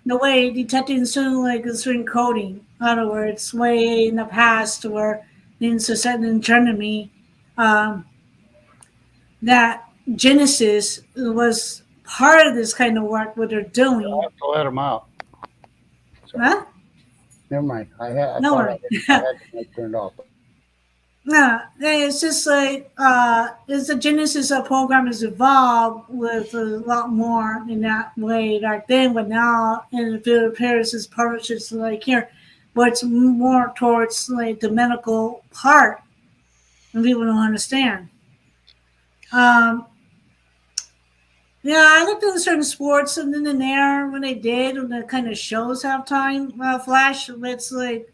the way detecting certain like a certain coding. In other words, way in the past where in certain in Germany, um, that Genesis was part of this kind of work what they're I doing. have to let them out. Sorry, Huh? never mind. I No thought worry. I had the mic turned off. No, it's just like as the Genesis program has evolved with a lot more in that way back then, but now in the field of Paris is published like here, but it's more towards like the medical part, and people don't understand. Um, yeah, I looked at certain sports, and then in there when they did, when the kind of shows have time flash, it's like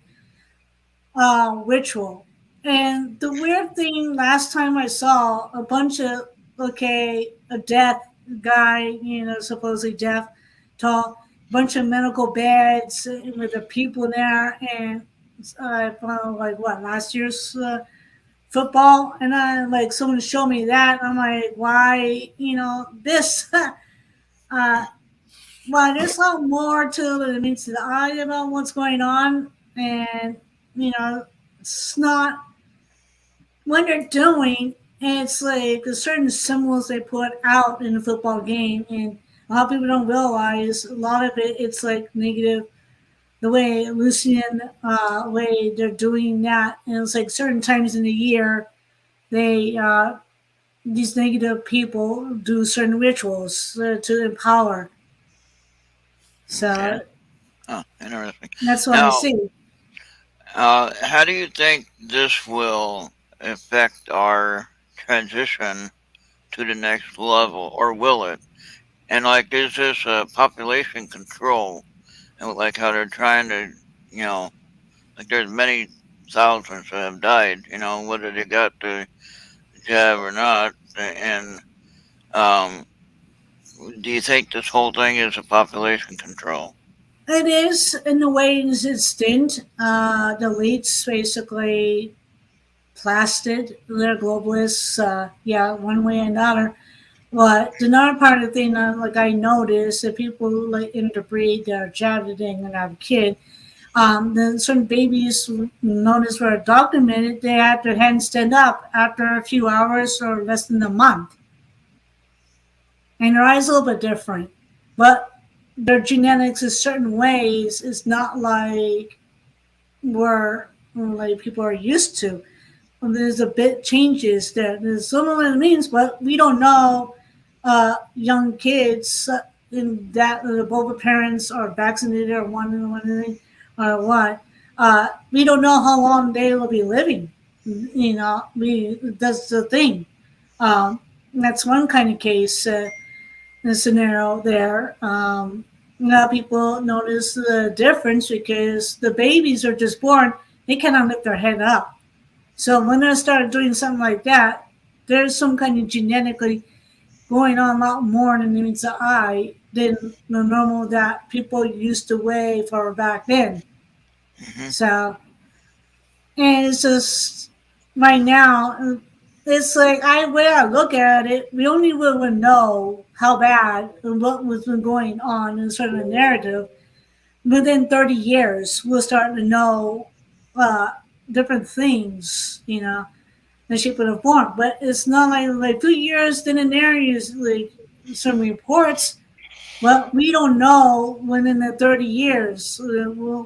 ritual. And the weird thing last time I saw a bunch of a deaf guy, supposedly deaf, tall, bunch of medical beds with the people there, and I found like what last year's football, and I like someone showed me that, and I'm like, why, this? uh, well, there's a lot more to it. It means to the eye about what's going on, and it's not what they're doing. And it's like the certain symbols they put out in a football game, and a lot of people don't realize a lot of it. It's like negative. The way Lucian, way they're doing that, and it's like certain times in the year they these negative people do certain rituals to empower. okay. So Oh, interesting. that's what I Now, see. how do you think this will affect our transition to the next level, or will it? And like, is this population control? And like how they're trying to, you know, like there's many thousands that have died. Whether they got the jab or not. And um, do you think this whole thing is a population control? It is in a way it's stint. The elites basically plastered their globalists, yeah, one way or another. But the another part of the thing, like I noticed, that people like interbreed, they're jabbing and have a kid. The certain babies known as were documented, they had their hands stand up after a few hours or less than a month, and their eyes a little bit different, but their genetics in certain ways is not like where like people are used to. There's a bit changes there. There's some of it means, but we don't know young kids in that both the parents are vaccinated or one or what. We don't know how long they will be living. You know, we that's the thing. Um, that's one kind of case scenario there. Now people notice the difference because the babies are just born; they cannot lift their head up. So when I started doing something like that, there's some kind of genetically going on a lot more in the means eye than the normal that people used to weigh for back then. Hmm. So, and it's just right now, it's like I way I look at it, we only will know how bad and what was been going on in a certain narrative within 30 years. We'll start to know uh, different things, you know, the shape of the form. But it's not like 2 years, then in there is like some reports. Well, we don't know within the 30 years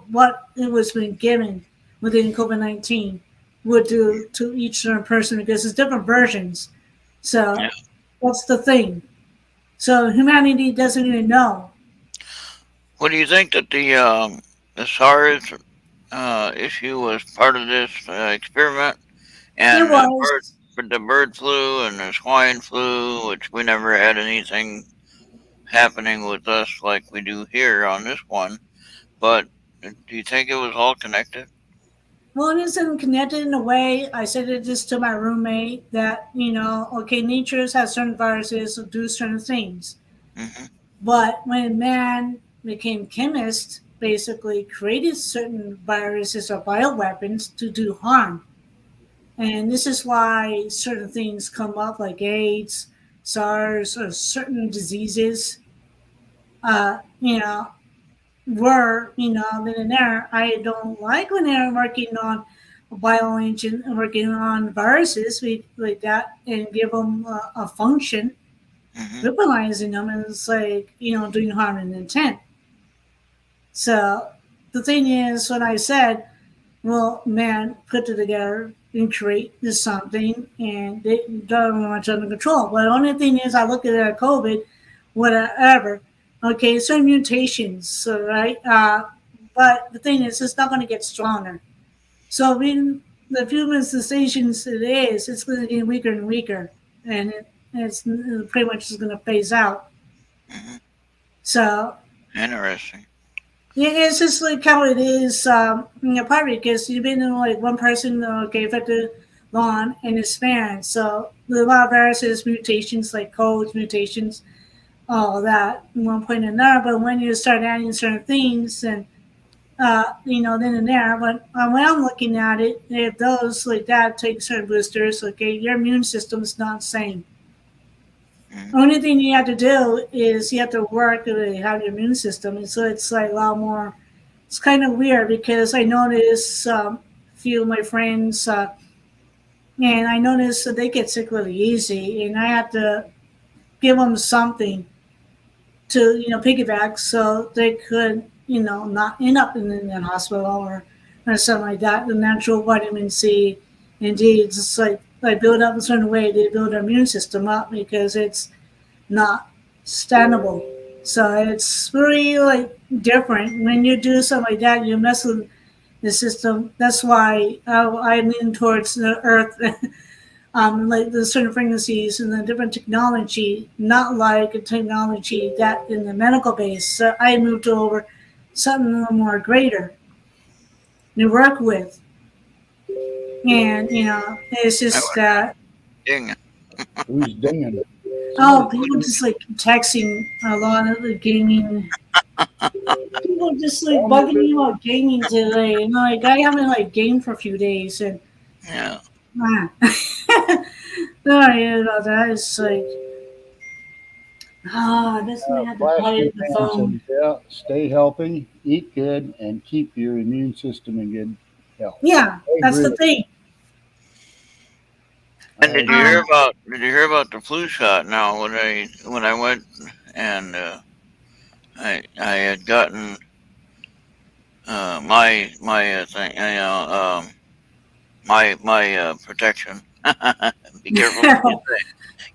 what it was been given within COVID-19 would do to each certain person because it's different versions. Yeah. So that's the thing. So humanity doesn't even know. What do you think that the SARS issue was part of this experiment, It and was. the bird flu and the swine flu, which we never had anything happening with us like we do here on this one. But do you think it was all connected? Well, it isn't connected in a way. I said it just to my roommate that, okay, nature has certain viruses that do certain things. Hmm. But when man became chemist, basically created certain viruses or bioweapons to do harm. And this is why certain things come up like AIDS, SARS, or certain diseases, you know, were, then and there. I don't like when they're working on bioengine, working on viruses like that and give them a function, Hmm. weaponizing them, and it's like, doing harm in intent. So the thing is, when I said, well, man, put it together and create this something, and they don't have much under control. But the only thing is, I look at COVID, whatever. Okay, certain mutations, right? But the thing is, it's not going to get stronger. So when the few manifestations it is, it's going to get weaker and weaker, and it's pretty much just going to phase out. Hmm. So Interesting. yeah, it's just like how it is, partly because you've been in like one person, okay, affected long in a span. So a lot of viruses, mutations like codes, mutations, all that, one point or another. But when you start adding certain things and, then and there, but when I'm looking at it, if those like that take certain boosters, okay, your immune system is not the same. Hmm. Only thing you have to do is you have to work to have your immune system. And so it's like a lot more. It's kind of weird because I notice a few of my friends, and I notice that they get sick really easy, and I have to give them something to piggyback so they could not end up in the hospital or something like that. The natural vitamin C, indeed, it's just like build up a certain way. They build their immune system up because it's not standable. So it's really like different when you do something like that. You mess with the system. That's why I lean towards the Earth, like the certain frequencies and the different technology, not like a technology that in the medical base. So I moved over something a little more greater to work with, and it's I just was that. ding. Who's dinging? Oh, Somebody people dinging just like texting a lot of the gaming. People just like on the bugging me video. about gaming today, and like I haven't like gamed for a few days, and Yeah. ah. Sorry about that. It's like Ah, this may have to Flash play the Japan says, phone. yeah, stay healthy, eat good, and keep your immune system in good health. Yeah, I that's agree. the thing. And I did you agree. hear Um, about the flu shot? Now when I went and I had gotten my thing, my protection. Be careful what you say.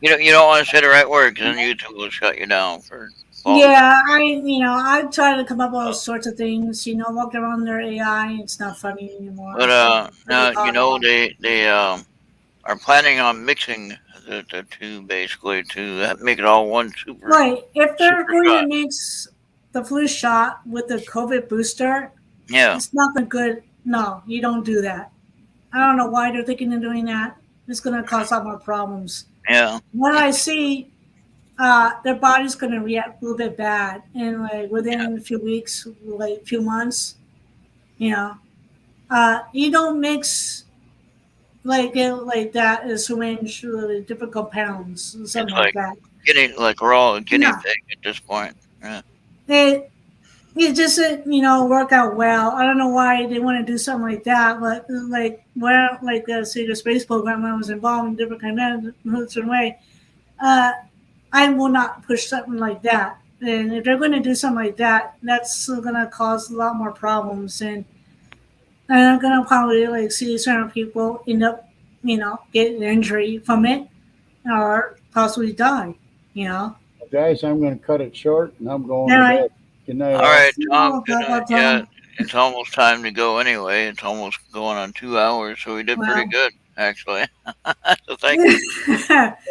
You don't want to say the right word because then YouTube will shut you down for apologizing. yeah, I try to come up with all sorts of things. Walk around their AI. It's not funny anymore. But So I now get caught on. they are planning on mixing the two basically to make it all one Right. If they're super going to shot. mix the flu shot with the COVID booster, Yeah, it's not good. No, you don't do that. I don't know why they're thinking of doing that. It's going to cause a lot more problems. yeah, What I see, their body's going to react a little bit bad, and like within a few weeks, like a few months, you know, you don't mix like that a syringe with different compounds, something it's like like that. we're all a guinea No, pig at this point. Yeah, it just didn't work out well. I don't know why they want to do something like that, but like where like the Secret Space Program, I was involved in different kind of certain way. Uh, I will not push something like that. And if they're going to do something like that, that's going to cause a lot more problems, and I'm going to probably like see certain people end up, get an injury from it or possibly die. You know. Guys, I'm going to cut it short, and I'm going All to right. bed. Good night, all all. right, See you Tom. all. Good Bye, night. Yeah, Tom. it's almost time to go anyway. It's almost going on 2 hours, so we did pretty Well. good actually. So well,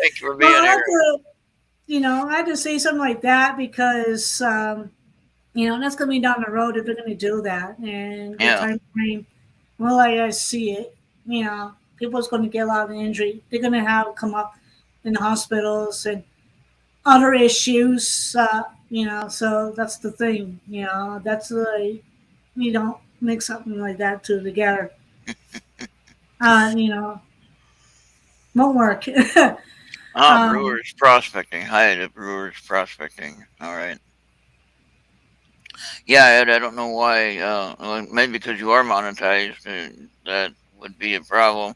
thank you for being I here. have to, I had to say something like that because, that's going to be down the road if they're going to do that. And the Yeah, time frame, well, I see it. People's going to get a lot of injury. They're going to have come up in the hospitals and other issues, so that's the thing. That's you don't mix something like that together. Uh, you know, won't work. um, Brewers prospecting. Hi to Brewers prospecting. All right. Yeah, Ed, I don't know why. Well, maybe because you are monetized, that would be a problem.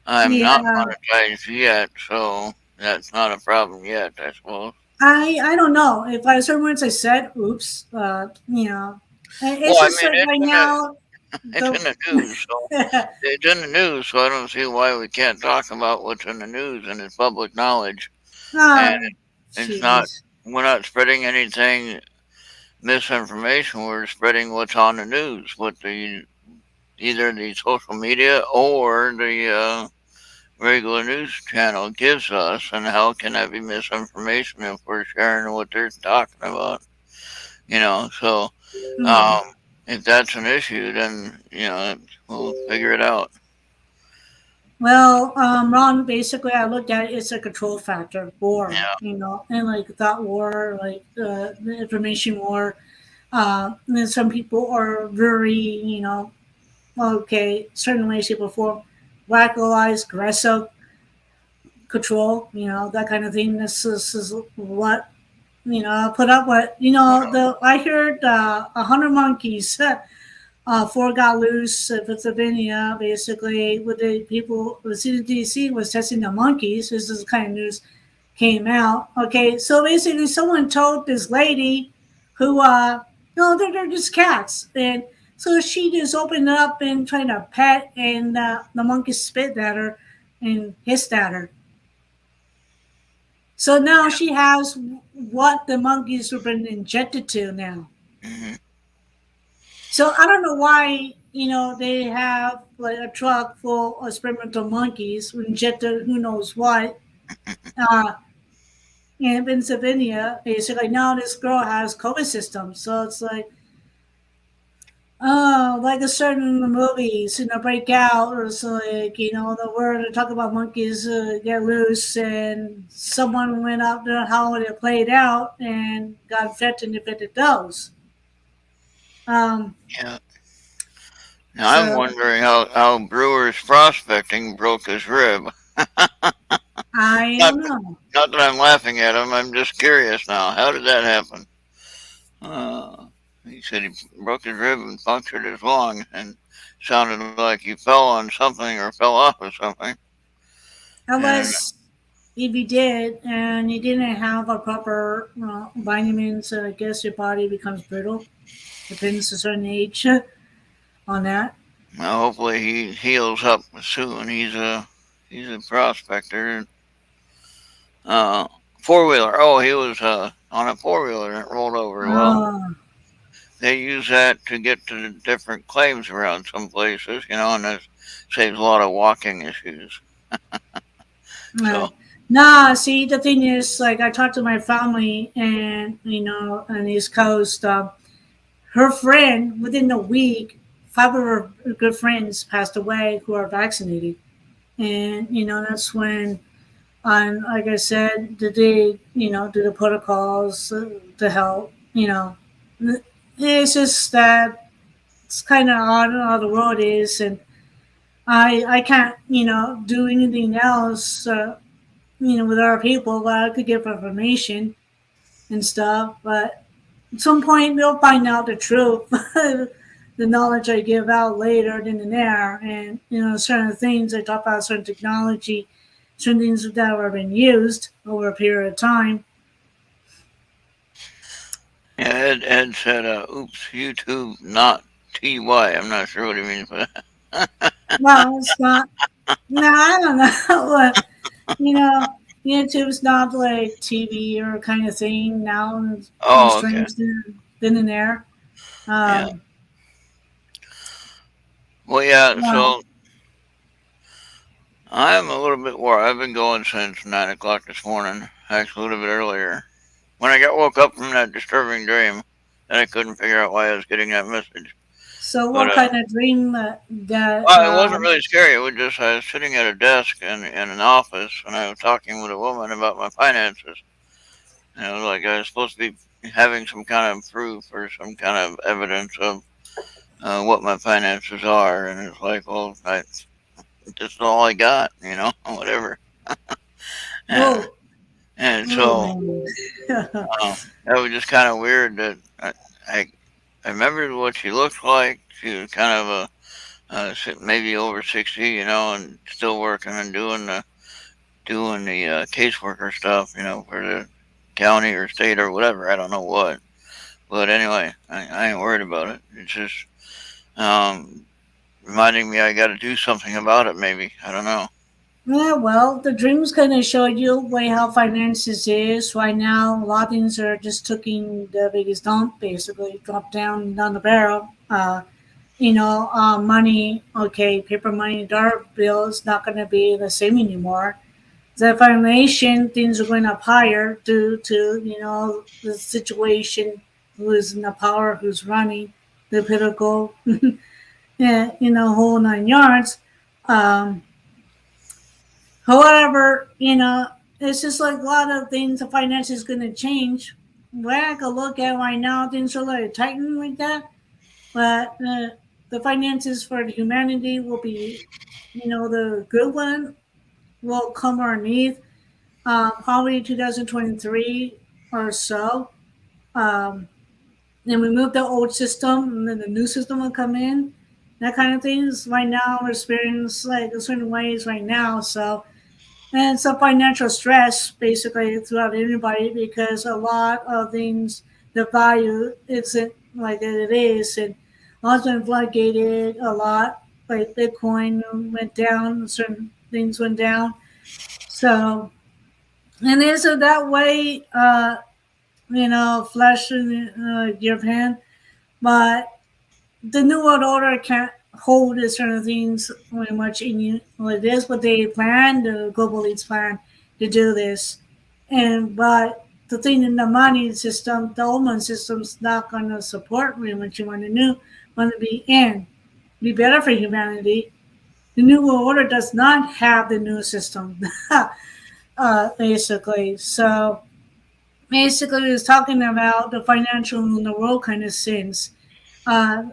I'm not yeah, monetized yet, so that's not a problem yet, I suppose. I don't know if I certain words I said. Oops. Well, It's I just mean, that right now it's in the the news, so it's in the news, so I don't see why we can't talk about what's in the news and it's public knowledge. And oh it's not. jeez. We're not spreading anything misinformation. We're spreading what's on the news, what the either the social media or the regular news channel gives us, and how can that be misinformation if we're sharing what they're talking about? So Hmm. um, if that's an issue, then we'll figure it out. Well, Ron, basically, I looked at it as a control factor war, Yeah, and like thought war, like the information war. And then some people are very, okay, certain ways, shape, or form, radicalized, aggressive, control, that kind of thing. This is what I put up with. The I heard 100 monkeys. Four got loose in Pennsylvania. Basically, with the people, the CDC was testing the monkeys. This is the kind of news came out. Okay, so basically, someone told this lady, who, no, they're just cats, and so she just opened up and trying to pet, and the monkey spit at her and hissed at her. So now she has what the monkeys have been injected to now. hmm So I don't know why they have like a truck full of experimental monkeys injected who knows what uh, in Pennsylvania. Basically, now this girl has COVID systems, so it's like like a certain movies, break out, or so like the word to talk about monkeys get loose, and someone went up there how it played out and got infected and infected those. Um, yeah. Now I'm so wondering how Brewers prospecting broke his rib. I Not, don't know. not that I'm laughing at him. I'm just curious now. How did that happen? He said he broke his rib and punctured his lung, and sounded like he fell on something or fell off of something. And Unless if you did and you didn't have a proper vitamins, I guess your body becomes brittle. Depends a certain age on that. well, hopefully he heals up soon. He's a prospector. Uh, Four wheeler. Oh, he was on a four wheeler and it rolled over. Well, Oh, they use that to get to the different claims around some places, and that saves a lot of walking issues. right. So, Nah, see, the thing is, like, I talked to my family, and on the East Coast, her friend within a week, five of her good friends passed away who are vaccinated, and that's when, like I said, did they, do the protocols to help, it's just that it's kind of odd how the world is, and I can't, do anything else. With other people, but I could give information and stuff. But at some point, they'll find out the truth. The knowledge I give out later than in there, and certain things I talk about, certain technology, certain things that have been used over a period of time. yeah, Ed said, oops, YouTube, not TY. I'm not sure what he means by that. Well, it's not. No, I don't know. But, you know, YouTube's not like TV or kind of thing now. It's more Oh, okay. strange than in there. Yeah. Um, Well, yeah, well, so I'm a little bit worried. I've been going since 9 o'clock this morning, actually a little bit earlier. When I got woke up from that disturbing dream, and I couldn't figure out why I was getting that message. so But what kind of dream that well, it wasn't really scary. It was just I was sitting at a desk in an office, and I was talking with a woman about my finances. And it was like I was supposed to be having some kind of proof or some kind of evidence of what my finances are, and it's like, well, this is all I got, whatever. And, oh, and so oh. that was just kind of weird that I I remembered what she looked like. She was kind of maybe over 60, and still working and doing the caseworker stuff, for the county or state or whatever. I don't know what, but anyway, I ain't worried about it. It's just um, reminding me I got to do something about it. Maybe I don't know. Yeah, well, the dreams kind of show you way how finances is right now. A lot of things are just taking the biggest dump, basically, drop down the barrel. Money, okay, paper money, dollar bill is not going to be the same anymore. The inflation, things are going up higher due to, the situation, who is in the power, who's running, the political, yeah, whole nine yards. Um, However, it's just like a lot of things, the finance is going to change. Where I could look at right now, things are like tighten like that, but the finances for humanity will be, the good one will come underneath probably 2023 or so. Um, then we move the old system, and then the new system will come in. That kind of things. Right now, we're experiencing like in certain ways right now. So, and it's a financial stress basically throughout anybody because a lot of things, the value isn't like it is, and also been floodgated a lot. Like Bitcoin went down, certain things went down. So, and is it that way? Flesh in your hand, but the New World Order can't hold certain things very much in you. Well, it is what they plan, the global elites plan to do this. But the thing in the money system, the old money system's not going to support very much. You want the new want to be in, be better for humanity. The New World Order does not have the new system, basically. So basically, it's talking about the financial in the world kind of sense. Uh,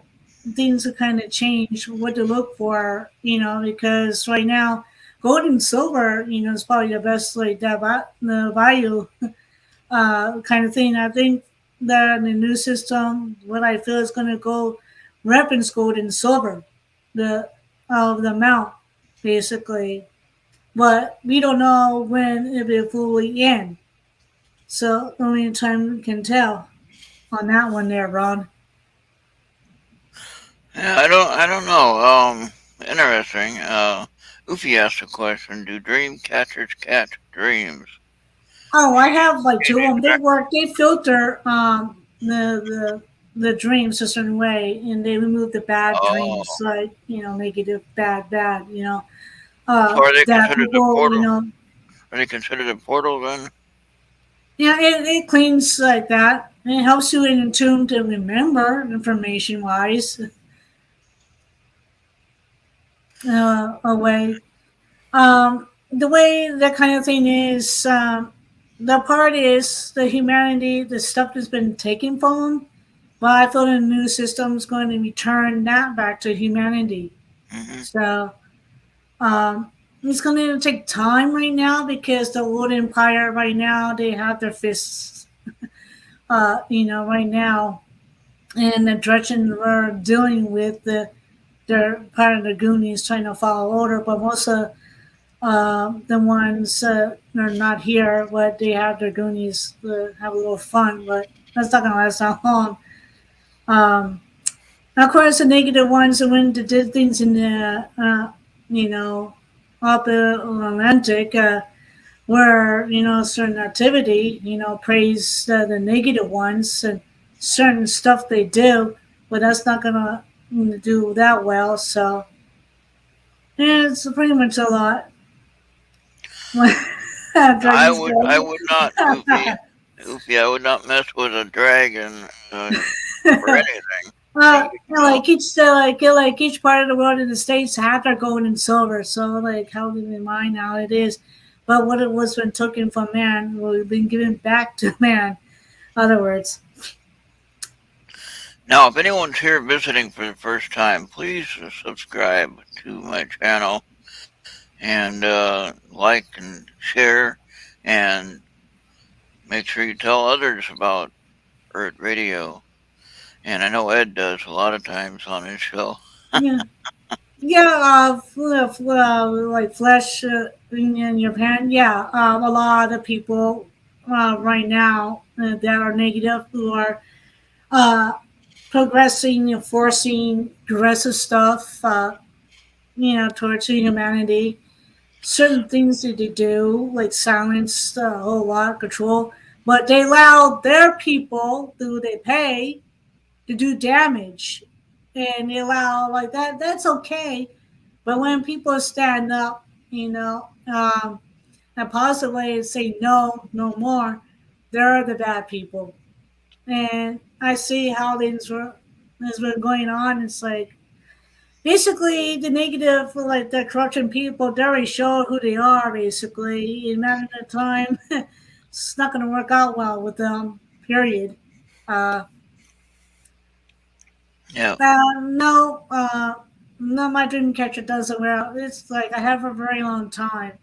Things have kind of changed what to look for, because right now gold and silver, is probably the best like that the value kind of thing. I think that in the new system, what I feel is going to go reference gold and silver, the of the amount basically, but we don't know when it will fully end. So only time can tell on that one there, Ron. Yeah, I don't know. Interesting. Oofy asked a question: do dream catchers catch dreams? Oh, I have like two of them. They filter the dreams a certain way, and they remove the bad dreams, Oh, like negative, bad. so are they That considered a people, portal? Are they considered a portal then? it cleans like that. And it helps you in tune to remember information wise away. The way that kind of thing is, the part is the humanity, the stuff that's been taken from them. Well, I thought a new system is going to return that back to humanity. Hmm. So it's going to take time right now because the old empire right now they have their fists, right now, and the direction we're dealing with they're part of the Goonies trying to follow order, but most of the ones are not here, but they have their Goonies have a little fun, but that's not going to last that long. Um, Of course, the negative ones are when they did things in the, you know, upper Atlantic, where, certain activity, praise the negative ones and certain stuff they do, but that's not going to do that well. So, yeah, it's pretty much a lot. Dragon's I Gate. would not, Oofy. Oofy, I would not mess with a dragon for anything. No. Like each part of the world in the states had their gold and silver, so like how do we mind how it is, but what it was been taken from man will been given back to man. Other words, Now, if anyone's here visiting for the first time, please subscribe to my channel and like and share, and make sure you tell others about Errt Radio. And I know Ed does a lot of times on his show. yeah, yeah, like flesh in your pan. Yeah, a lot of people right now that are negative who are uh, progressing and forcing progressive stuff, towards humanity certain things that they do, like silence a whole lot, control, but they allow their people who they pay to do damage. And they allow like that, that's okay. But when people stand up, and positively say no, no more, they're the bad people. And I see how things has been going on. It's like basically the negative like the corruption people they already show who they are basically in a matter of time. It's not going to work out well with them, period. uh, Yeah. no, no, my dream catcher doesn't well. It's like I have for a very long time.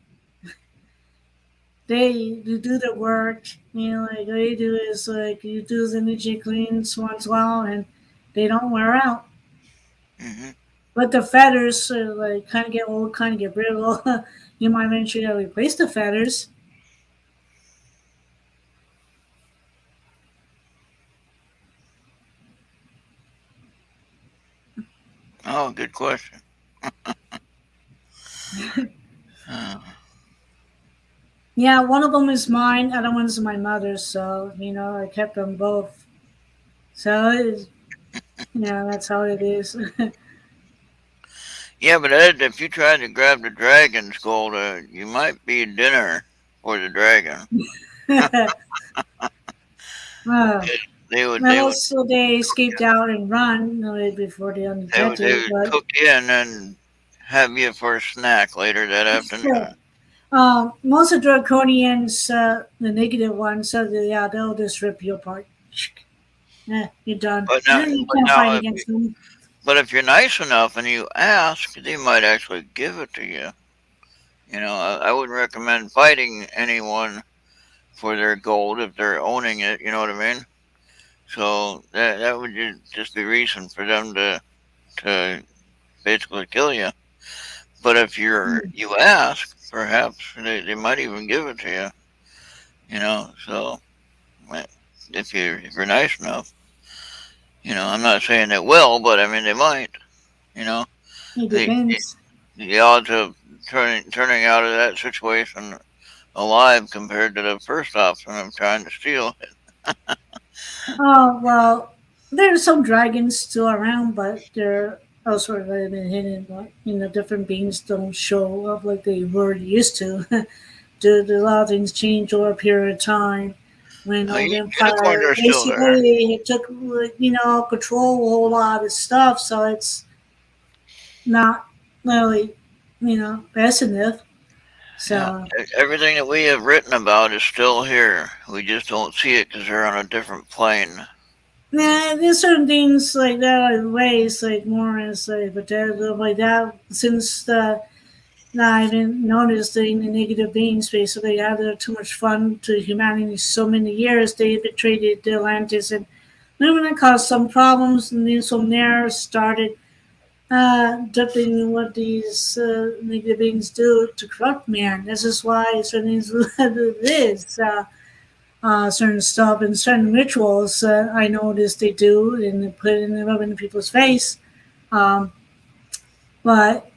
They do the work, like they do is like you do the energy cleans once in a while and they don't wear out. Hmm. But the feathers like kind of get old, kind of get brittle. You might eventually replace the feathers. Oh, good question. Uh, Yeah, one of them is mine, other one's my mother's. So I kept them both. So yeah, that's how it is. yeah, but Ed, if you tried to grab the dragon's gold, you might be dinner for the dragon. uh, They would, Unless they escaped out and run before they they undetected, would but cook you and then have you for a snack later that afternoon. most of the draconians, the negative ones, yeah, they'll just rip you apart. You're done. But now, You but can't fight now, against them. but if you're nice enough and you ask, they might actually give it to you. I wouldn't recommend fighting anyone for their gold if they're owning it. You know what I mean? So that would just be reason for them to basically kill you. But if you ask, perhaps they might even give it to you. So eh, if you're nice enough, I'm not saying they will, but I mean they might. You know, It the depends. the odds of turning out of that situation alive compared to the first option of trying to steal. Oh well, there's some dragons still around, but they're also been hidden. But different beings don't show up like they were used to. A lot of things change over a period of time. When old Unicorns empire are still there. basically took control of a whole lot of stuff, so it's not really fast enough. Yeah, So everything that we have written about is still here. We just don't see it because they're on a different plane. nah, there's certain things like that like ways like more as like potato like that since I've been noticing the negative beings basically had too much fun to humanity so many years they betrayed the Atlantis and then that caused some problems and then from there started adopting what these negative beings do to corrupt man. This is why certain things this. Certain stuff and certain rituals I noticed they do and they put it rub in people's face. Um, but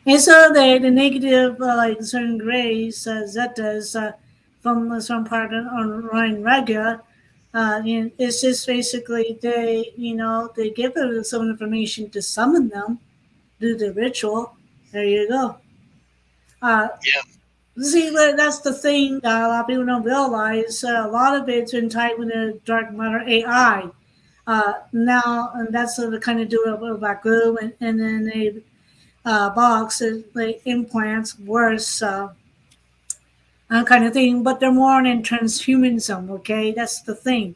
and so the negative like certain grays zetas from some part on Ryan Rega. It's just basically they give them some information to summon them, do the ritual. There you go. Uh, Yeah. See, but that's the thing that a lot of people don't realize. A lot of it's been tied with the dark matter AI. Now, and that's the kind of do it with black glue, and then a box, like implants, worse, kind of thing. But they're more in transhumanism. Okay, that's the thing.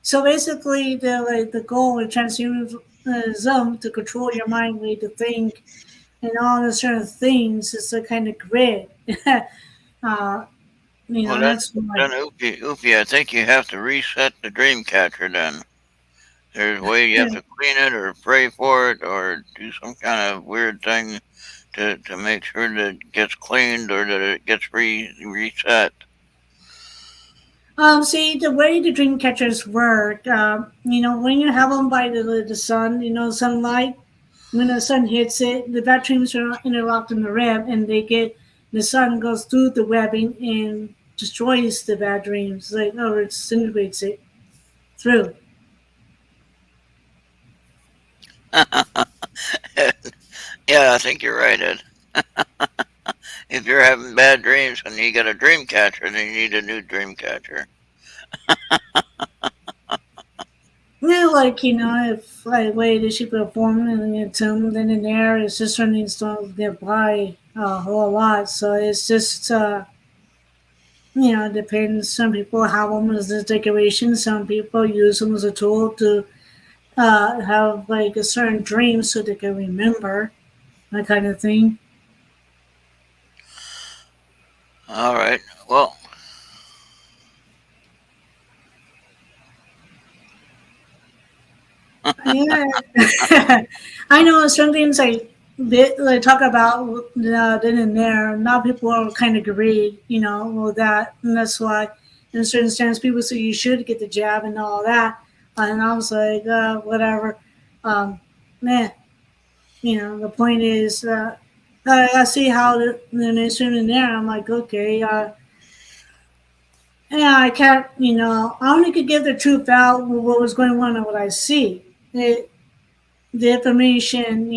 So basically, the goal of transhumanism to control your mind, way to think, and all the certain things is a kind of grid. uh, Well, That's why. then Oopie, I think you have to reset the dream catcher. Then there's a way you have to clean it, or pray for it, or do some kind of weird thing to make sure that it gets cleaned or that it gets reset. See, the way the dream catchers work, when you have them by the sun, sunlight, when the sun hits it, the bad dreams are interlocked in the web, and the sun goes through the webbing and destroys the bad dreams, like, or it disintegrates it through. Yeah, I think you're right, Ed. If you're having bad dreams and you got a dream catcher, then you need a new dream catcher. Yeah, like, if like way the she perform and it's then in there, it's just running to get by a whole lot. So it's just depends. Some people have them as a decoration. Some people use them as a tool to have like a certain dream so they can remember that kind of thing. All right. Well, Yeah, I know some things like talk about then and there. Now people are kind of agree, with that, and that's why in certain stands people say you should get the jab and all that, and I was like, whatever. Um, man, the point is, I see how the nation in there. I'm like, okay, yeah, I can't, I only could give the truth out with what was going on and what I see. The information,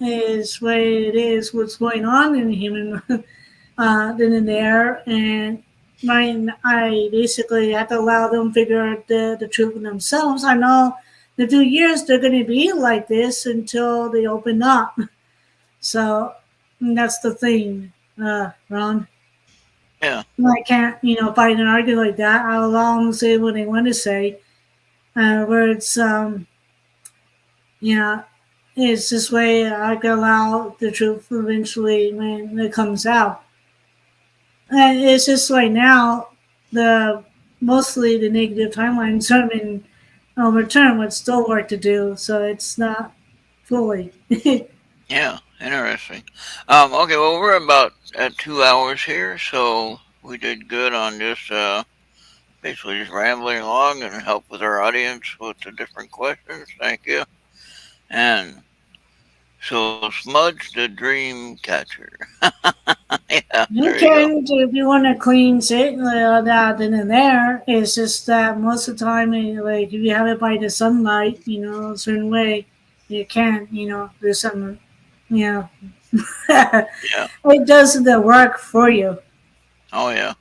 is what it is, what's going on in the human, then and there, and I basically have to allow them to figure out the truth for themselves. I know in a few years they're going to be like this until they open up. So that's the thing, Ron. yeah. I can't, fight and argue like that. I'll allow them to say what they want to say. Where it's, yeah, it's this way I can allow the truth eventually when it comes out. And it's just right now the mostly the negative timelines have been overturned with still work to do, so it's not fully. Yeah, interesting. Okay, well, we're about at 2 hours here, so we did good on just basically just rambling along and help with our audience with the different questions. Thank you. And so, Smudge the Dream Catcher. Yeah, You there you go. can, if you want to clean it that in there. It's just that most of the time, like if you have it by the sunlight, a certain way, you can, do something, you know. Yeah. It does the work for you. Oh, yeah.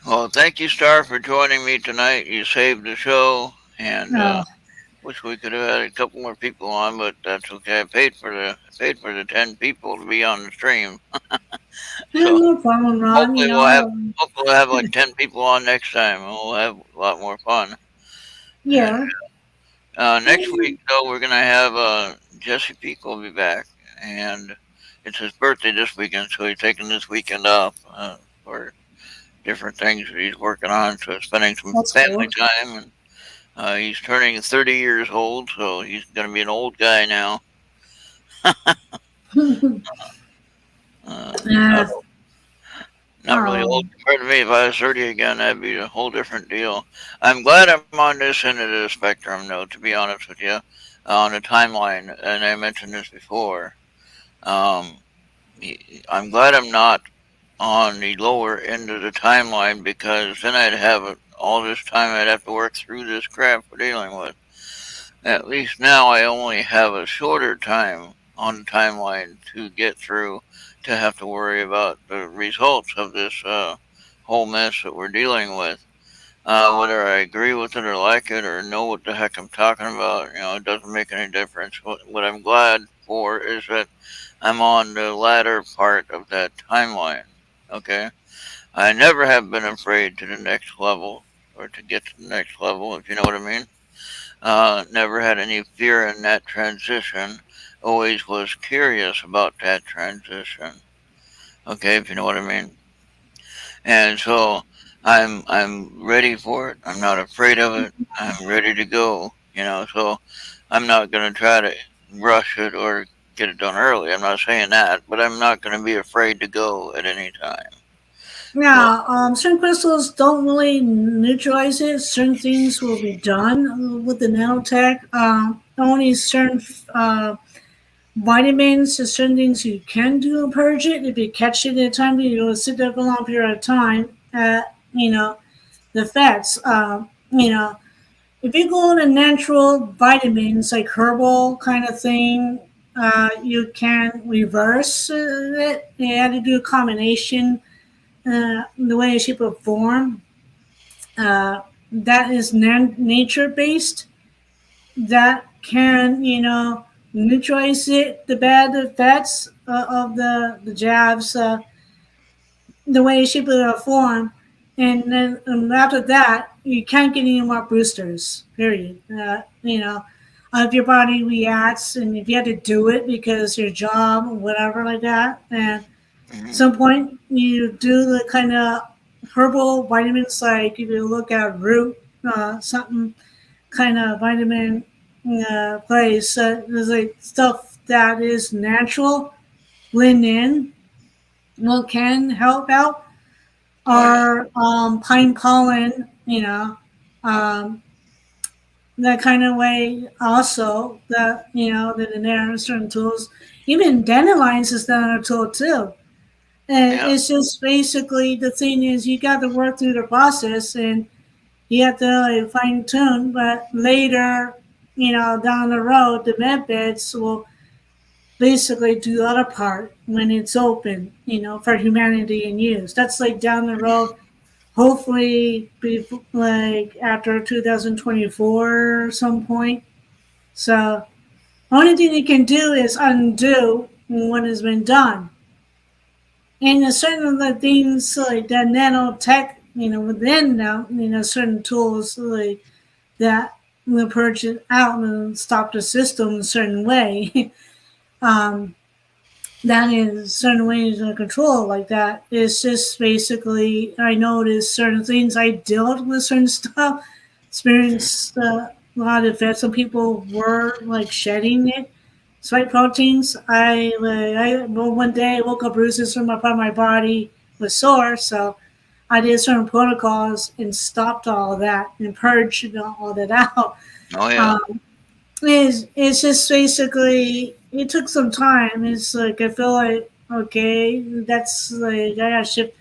Well, thank you, Star, for joining me tonight. You saved the show, and Uh, wish we could have had a couple more people on, but that's okay. I paid for the 10 people to be on the stream, so no problem, Ron. hopefully we'll have like 10 people on next time, and we'll have a lot more fun. And Yeah. next week, though, we're gonna have Jesse Peak will be back, and it's his birthday this weekend, so he's taking this weekend off for different things that he's working on. So spending some That's family cool. time, and he's turning 30 years old, so he's gonna be an old guy now. Not Yeah. not really old Um, compared to me. If I was 30 again, that'd be a whole different deal. I'm glad I'm on this end of the spectrum, though. To be honest with you, on the timeline, and I mentioned this before. Um, I'm glad I'm not on the lower end of the timeline because then I'd have all this time I'd have to work through this crap we're dealing with. At least now I only have a shorter time on the timeline to get through to have to worry about the results of this whole mess that we're dealing with. Whether I agree with it or like it or know what the heck I'm talking about, it doesn't make any difference. What I'm glad for is that I'm on the latter part of that timeline. Okay? I never have been afraid to the next level or to get to the next level, if you know what I mean. Never had any fear in that transition. Always was curious about that transition. Okay, if you know what I mean. And so I'm ready for it. I'm not afraid of it. I'm ready to go. So I'm not gonna try to rush it or get it done early. I'm not saying that, but I'm not gonna be afraid to go at any time. So yeah, certain crystals don't really neutralize it. Certain things will be done with the nanotech. Only certain vitamins, certain things you can do to purge it. If you catch it at a time, you'll sit there for a long period of time. The fats. If you go on a natural vitamins like herbal kind of thing, you can reverse it. You have to do a combination the way she perform. That is nature based. That can neutralize it, the bad effects of the jabs. The way she perform, and then after that, you can't get any more boosters. Period. If your body reacts, and if you have to do it because your job or whatever like that, and mhm, some point you do the kind of herbal vitamins like if you look at root something kind of vitamin place there's like stuff that is natural blend in what can help out oh yeah, or pine pollen um, that kind of way also that that in there are certain tools even dandelions is another tool too. And yeah, it's just basically the thing is you got to work through the process and you have to like, fine tune. But later, down the road, the med beds will basically do the other part when it's open, for humanity and use. That's like down the road. Hopefully, like after 2024 some point. So, only thing you can do is undo what has been done. And certain of the things like that nanotech, within them, certain tools like that will purge it out and stop the system a certain way. um, that in certain ways of control like that. It's just basically I noticed certain things. I dealt with certain stuff, experienced a lot of effects. Some people were like shedding it. Spike proteins. Well, one day I woke up bruises from my part of my body was sore, so I did certain protocols and stopped all of that and purged all that out. Oh yeah. Um, it's just basically it took some time. It's like I feel like okay, that's like I gotta shift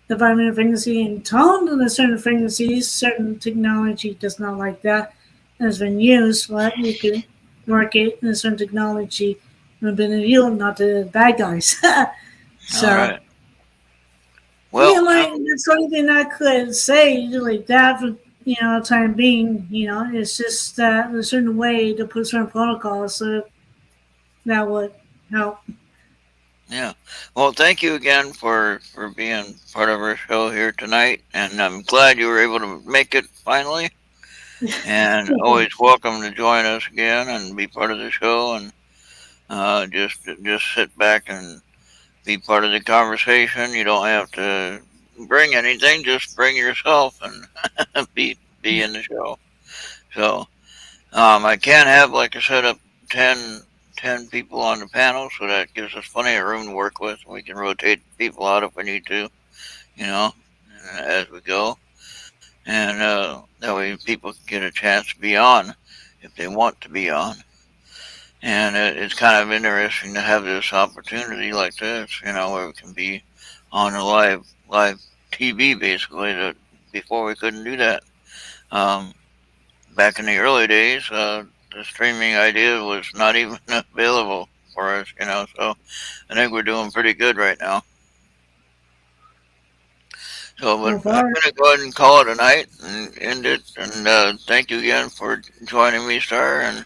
the vitamin frequency and tone to the certain frequencies. Certain technology does not like that has been used, but you can work it in a certain technology and been used, not the bad guys. All So right. yeah, Well, like that's the only thing I could say like that for time being. It's just that there's a certain way to put certain protocols so that would help. yeah. Well, thank you again for being part of our show here tonight, and I'm glad you were able to make it finally. And always welcome to join us again and be part of the show, and just sit back and be part of the conversation. You don't have to bring anything; just bring yourself and be in the show. So I can have, like I said, up 10, 10 people on the panel, so that gives us plenty of room to work with. We can rotate people out if we need to, you know, as we go. And that way people can get a chance to be on if they want to be on. And it's kind of interesting to have this opportunity like this, where we can be on a live TV basically. That before we couldn't do that. Um, Back in the early days, the streaming idea was not even available for us. So I think we're doing pretty good right now. So, but So I'm far. going to go ahead and call it a night and end it. And thank you again for joining me, Star. And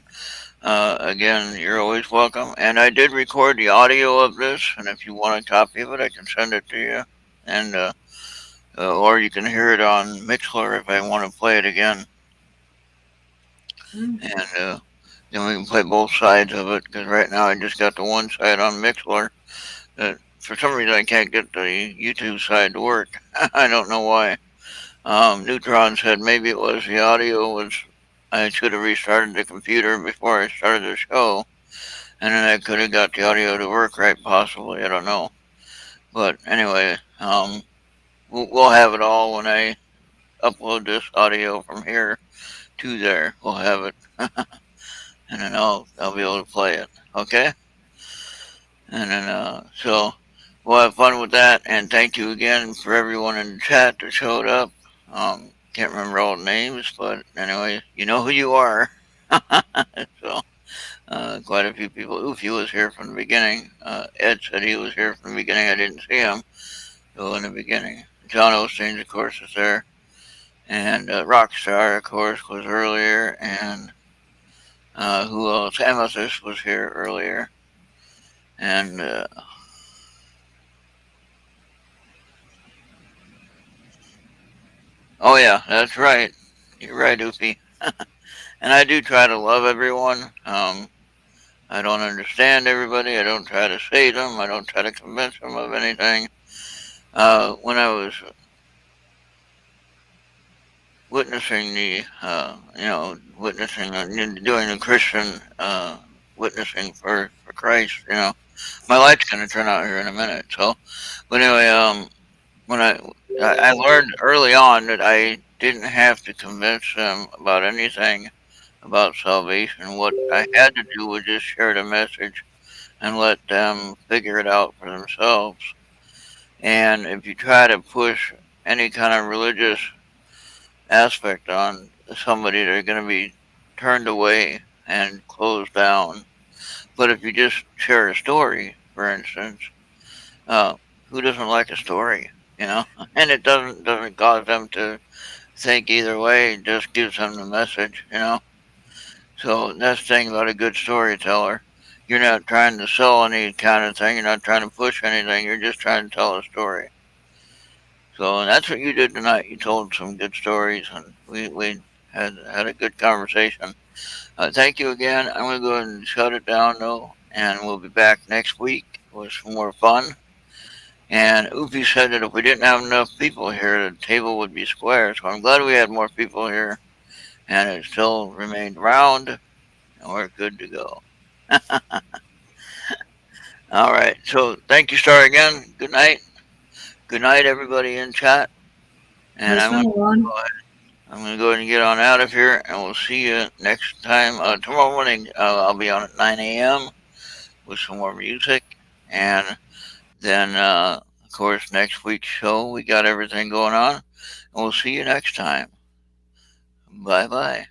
again, you're always welcome. And I did record the audio of this. And if you want a copy of it, I can send it to you. And or you can hear it on Mixler if I want to play it again. Mm. And then we can play both sides of it. Because right now I just got the one side on Mixler. For some reason I can't get the YouTube side to work. I don't know why. Neutron said maybe it was the audio was. I should have restarted the computer before I started the show, and then I could have got the audio to work right. Possibly, I don't know. But anyway, we'll have it all when I upload this audio from here to there. We'll have it, and then I'll be able to play it. Okay, and then so we'll have fun with that. And thank you again for everyone in the chat that showed up. Can't remember all the names, but anyway, you know who you are. So, quite a few people. Oofy was here from the beginning. Ed said he was here from the beginning. I didn't see him go in the beginning. John Osteen, of course, is there. And Rockstar, of course, was earlier. And who else? Amethyst was here earlier. And oh, yeah, that's right. You're right, Oofy. And I do try to love everyone. I don't understand everybody. I don't try to save them. I don't try to convince them of anything. When I was witnessing doing the Christian witnessing for Christ, my light's going to turn out here in a minute. So, but anyway, when I learned early on that I didn't have to convince them about anything about salvation. What I had to do was just share the message and let them figure it out for themselves. And if you try to push any kind of religious aspect on somebody, they're going to be turned away and closed down. But if you just share a story, for instance, uh, who doesn't like a story, you know? And it doesn't cause them to think either way. It just gives them the message. So that's the thing about a good storyteller. You're not trying to sell any kind of thing. You're not trying to push anything. You're just trying to tell a story. So and that's what you did tonight. You told some good stories, and we had a good conversation. Thank you again. I'm going to go ahead and shut it down, though, and we'll be back next week was more fun. And Oopie said that if we didn't have enough people here, the table would be square. So I'm glad we had more people here, and it still remained round, and we're good to go. All right. So thank you, Star, again. Good night. Good night, everybody in chat. And Nice one, Ron. I'm going to go ahead and get on out of here, and we'll see you next time. Tomorrow morning, I'll be on at 9 a.m. with some more music. And then, of course, next week's show, we got everything going on. And we'll see you next time. Bye bye.